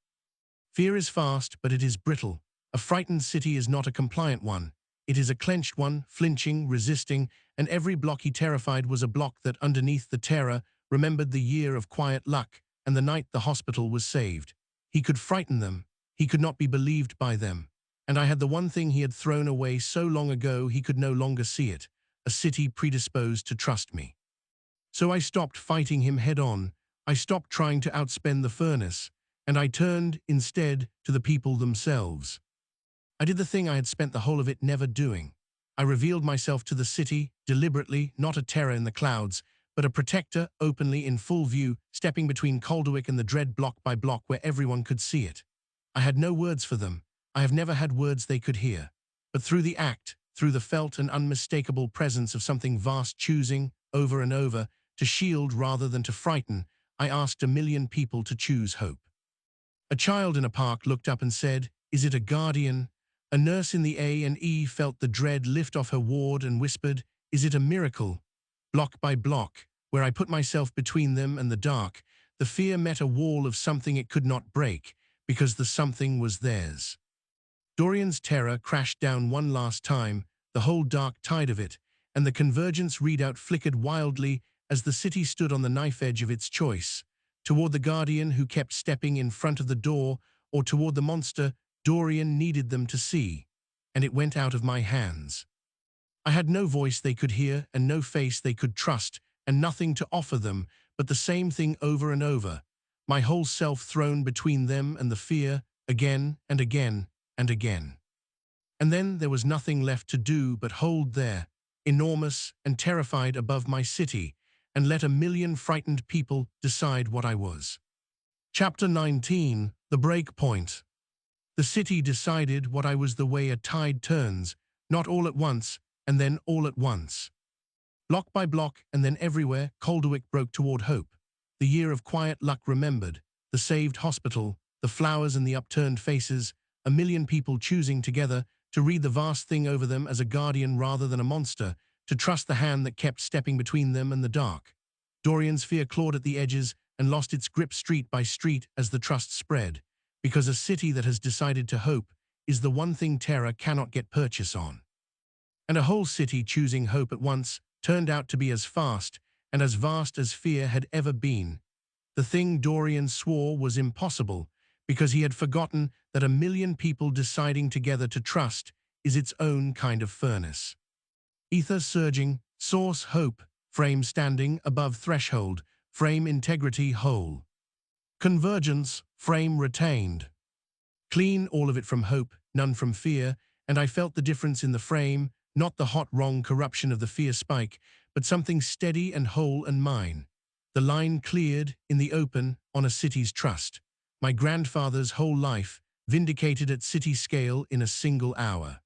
Speaker 1: Fear is fast, but it is brittle. A frightened city is not a compliant one. It is a clenched one, flinching, resisting, and every block he terrified was a block that, underneath the terror, remembered the year of quiet luck and the night the hospital was saved. He could frighten them. He could not be believed by them. And I had the one thing he had thrown away so long ago he could no longer see it, a city predisposed to trust me. So I stopped fighting him head-on. I stopped trying to outspend the furnace, and I turned, instead, to the people themselves. I did the thing I had spent the whole of it never doing. I revealed myself to the city, deliberately, not a terror in the clouds, but a protector, openly, in full view, stepping between Calderwick and the dread block by block where everyone could see it. I had no words for them. I have never had words they could hear. But through the act, through the felt and unmistakable presence of something vast choosing, over and over, to shield rather than to frighten, I asked 1 million people to choose hope. A child in a park looked up and said, "Is it a guardian?" A nurse in the A&E felt the dread lift off her ward and whispered, "Is it a miracle?" Block by block, where I put myself between them and the dark, the fear met a wall of something it could not break, because the something was theirs. Dorian's terror crashed down one last time, the whole dark tide of it, and the Convergence readout flickered wildly as the city stood on the knife edge of its choice, toward the guardian who kept stepping in front of the door, or toward the monster Dorian needed them to see, and it went out of my hands. I had no voice they could hear and no face they could trust and nothing to offer them but the same thing over and over, my whole self thrown between them and the fear, again and again and again. And then there was nothing left to do but hold there, enormous and terrified above my city, and let a million frightened people decide what I was. Chapter 19, The Break Point. The city decided what I was the way a tide turns, not all at once, and then all at once. Block by block, and then everywhere, Calderwick broke toward hope. The year of quiet luck remembered, the saved hospital, the flowers and the upturned faces, a million people choosing together to read the vast thing over them as a guardian rather than a monster, to trust the hand that kept stepping between them and the dark. Dorian's fear clawed at the edges and lost its grip street by street as the trust spread, because a city that has decided to hope is the one thing terror cannot get purchase on. And a whole city choosing hope at once turned out to be as fast and as vast as fear had ever been. The thing Dorian swore was impossible, because he had forgotten that a million people deciding together to trust is its own kind of furnace. Ether surging, source hope, frame standing above threshold, frame integrity whole. Convergence, frame retained. Clean all of it from hope, none from fear, and I felt the difference in the frame, not the hot wrong corruption of the fear spike, but something steady and whole and mine. The line cleared, in the open, on a city's trust. My grandfather's whole life, vindicated at city scale in a single hour.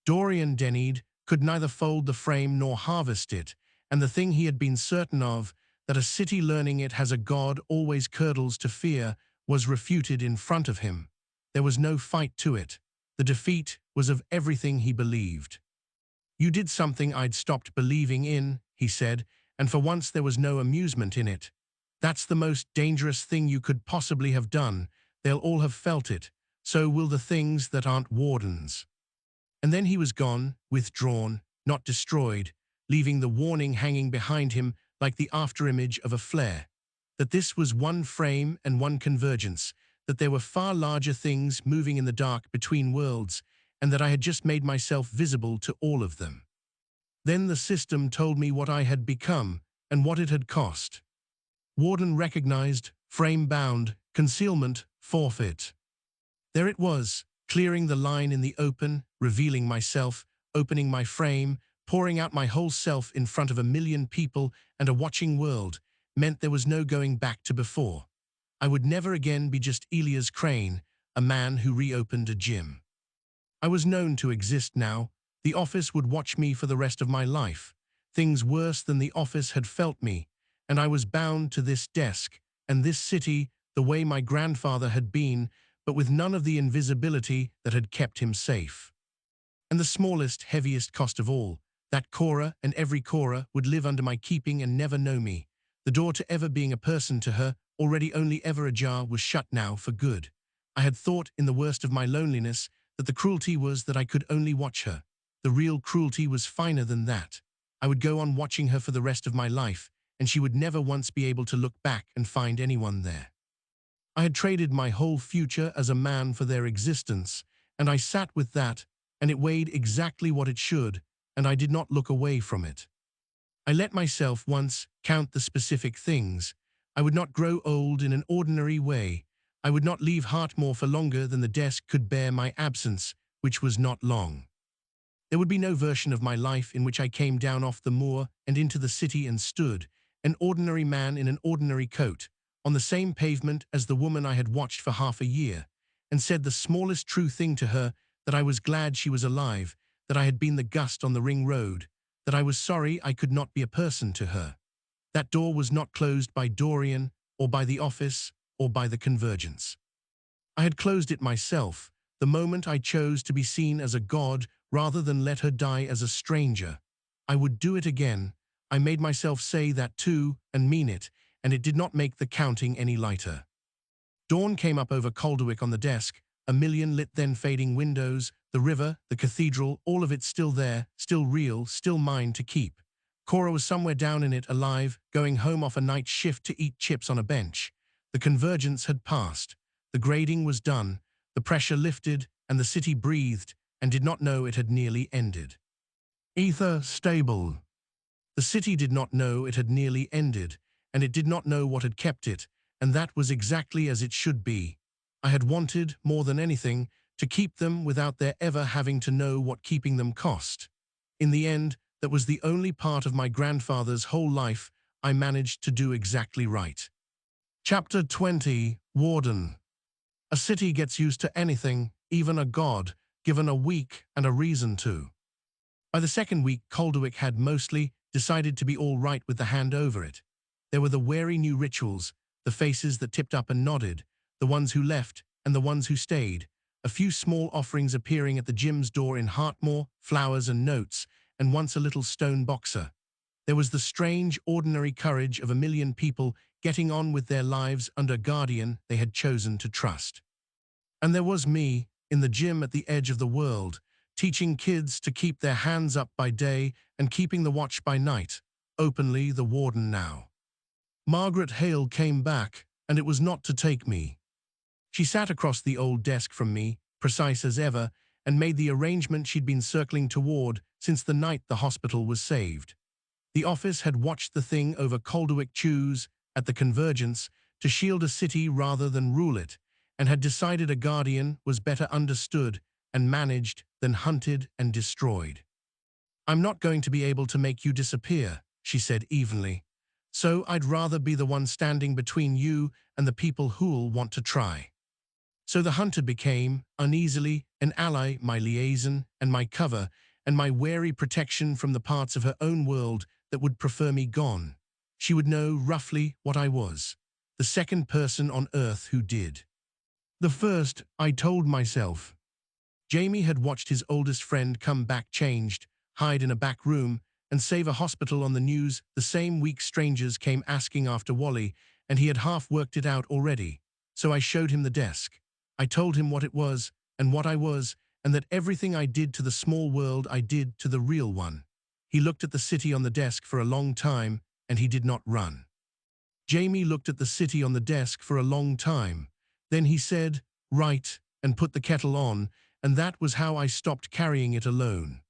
Speaker 1: Dorian denied, could neither fold the frame nor harvest it, and the thing he had been certain of, that a city learning it has a god always curdles to fear, was refuted in front of him. There was no fight to it. The defeat was of everything he believed. You did something I'd stopped believing in, he said, and for once there was no amusement in it. That's the most dangerous thing you could possibly have done. They'll all have felt it. So will the things that aren't wardens. And then he was gone, withdrawn, not destroyed, leaving the warning hanging behind him like the afterimage of a flare. That this was one frame and one convergence, that there were far larger things moving in the dark between worlds, and that I had just made myself visible to all of them. Then the system told me what I had become and what it had cost. Warden recognized, frame-bound, concealment, forfeit. There it was, clearing the line in the open, revealing myself, opening my frame, pouring out my whole self in front of a million people and a watching world, meant there was no going back to before. I would never again be just Elias Crane, a man who reopened a gym. I was known to exist now. The office would watch me for the rest of my life. Things worse than the office had felt me, and I was bound to this desk and this city the way my grandfather had been, but with none of the invisibility that had kept him safe. And the smallest, heaviest cost of all, that Cora and every Cora would live under my keeping and never know me. The door to ever being a person to her, already only ever ajar, was shut now for good. I had thought, in the worst of my loneliness, that the cruelty was that I could only watch her. The real cruelty was finer than that. I would go on watching her for the rest of my life, and she would never once be able to look back and find anyone there. I had traded my whole future as a man for their existence, and I sat with that, and it weighed exactly what it should, and I did not look away from it. I let myself once count the specific things. I would not grow old in an ordinary way. I would not leave Hartmoor for longer than the desk could bear my absence, which was not long. There would be no version of my life in which I came down off the moor and into the city and stood, an ordinary man in an ordinary coat, on the same pavement as the woman I had watched for half a year, and said the smallest true thing to her, that I was glad she was alive, that I had been the gust on the ring road, that I was sorry I could not be a person to her. That door was not closed by Dorian, or by the office, or by the Convergence. I had closed it myself, the moment I chose to be seen as a god rather than let her die as a stranger. I would do it again. I made myself say that too, and mean it, and it did not make the counting any lighter. Dawn came up over Calderwick on the desk, a million lit then fading windows, the river, the cathedral, all of it still there, still real, still mine to keep. Cora was somewhere down in it, alive, going home off a night shift to eat chips on a bench. The Convergence had passed. The grading was done. The pressure lifted, and the city breathed, and did not know it had nearly ended. Ether stable. The city did not know it had nearly ended, and it did not know what had kept it, and that was exactly as it should be. I had wanted, more than anything, to keep them without their ever having to know what keeping them cost. In the end, that was the only part of my grandfather's whole life I managed to do exactly right. Chapter 20, Warden. A city gets used to anything, even a god, given a week and a reason to. By the second week, Calderwick had mostly decided to be all right with the hand over it. There were the wary new rituals, the faces that tipped up and nodded, the ones who left and the ones who stayed, a few small offerings appearing at the gym's door in Hartmoor, flowers and notes, and once a little stone boxer. There was the strange, ordinary courage of a million people getting on with their lives under a guardian they had chosen to trust. And there was me, in the gym at the edge of the world, teaching kids to keep their hands up by day and keeping the watch by night, openly the warden now. Margaret Hale came back, and it was not to take me. She sat across the old desk from me, precise as ever, and made the arrangement she'd been circling toward since the night the hospital was saved. The office had watched the thing over Calderwick choose, at the Convergence, to shield a city rather than rule it, and had decided a guardian was better understood and managed than hunted and destroyed. "I'm not going to be able to make you disappear," she said evenly. "So I'd rather be the one standing between you and the people who'll want to try." So the hunter became, uneasily, an ally, my liaison and my cover, and my wary protection from the parts of her own world that would prefer me gone. She would know roughly what I was, the second person on Earth who did. The first, I told myself. Jamie had watched his oldest friend come back changed, hide in a back room, and save a hospital on the news the same week strangers came asking after Wally, and he had half worked it out already. So I showed him the desk. I told him what it was, and what I was, and that everything I did to the small world I did to the real one. He looked at the city on the desk for a long time, and he did not run. Jamie looked at the city on the desk for a long time. Then he said, "Right," and put the kettle on, and that was how I stopped carrying it alone.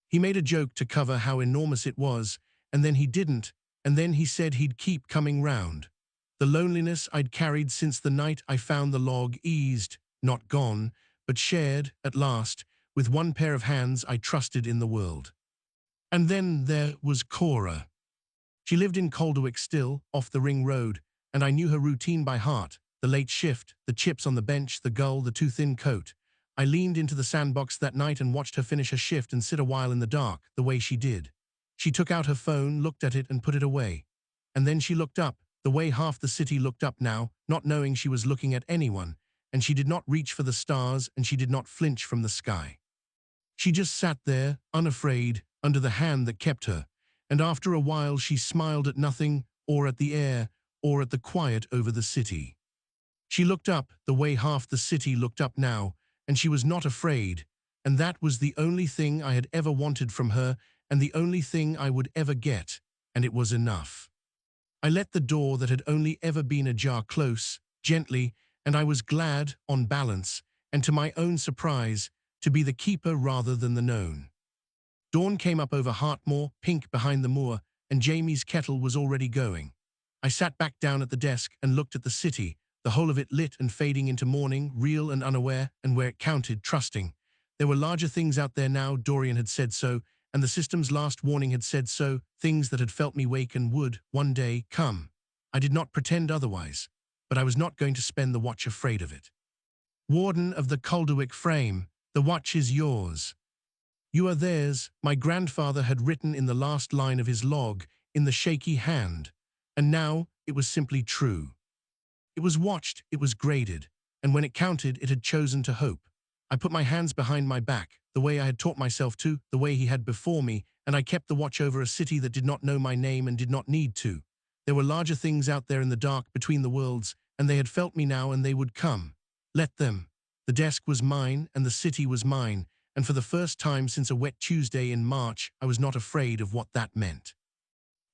Speaker 1: He made a joke to cover how enormous it was, and then he didn't, and then he said he'd keep coming round. The loneliness I'd carried since the night I found the log eased, not gone, but shared, at last, with one pair of hands I trusted in the world. And then there was Cora. She lived in Calderwick still, off the ring road, and I knew her routine by heart, the late shift, the chips on the bench, the gull, the too thin coat. I leaned into the sandbox that night and watched her finish her shift and sit a while in the dark, the way she did. She took out her phone, looked at it and put it away. And then she looked up, the way half the city looked up now, not knowing she was looking at anyone, and she did not reach for the stars and she did not flinch from the sky. She just sat there, unafraid, under the hand that kept her, and after a while she smiled at nothing, or at the air, or at the quiet over the city. She looked up, the way half the city looked up now, and she was not afraid, and that was the only thing I had ever wanted from her, and the only thing I would ever get, and it was enough. I let the door that had only ever been ajar close, gently, and I was glad, on balance, and to my own surprise, to be the keeper rather than the known. Dawn came up over Hartmoor, pink behind the moor, and Jamie's kettle was already going. I sat back down at the desk and looked at the city, the whole of it lit and fading into morning, real and unaware, and where it counted, trusting. There were larger things out there now, Dorian had said so, and the system's last warning had said so, things that had felt me wake and would, one day, come. I did not pretend otherwise, but I was not going to spend the watch afraid of it. Warden of the Calderwick frame, the watch is yours. You are theirs, my grandfather had written in the last line of his log, in the shaky hand, and now it was simply true. It was watched, it was graded, and when it counted, it had chosen to hope. I put my hands behind my back, the way I had taught myself to, the way he had before me, and I kept the watch over a city that did not know my name and did not need to. There were larger things out there in the dark between the worlds, and they had felt me now and they would come. Let them. The desk was mine and the city was mine, and for the first time since a wet Tuesday in March, I was not afraid of what that meant.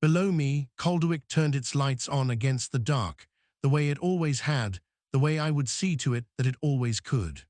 Speaker 1: Below me, Calderwick turned its lights on against the dark, the way it always had, the way I would see to it that it always could.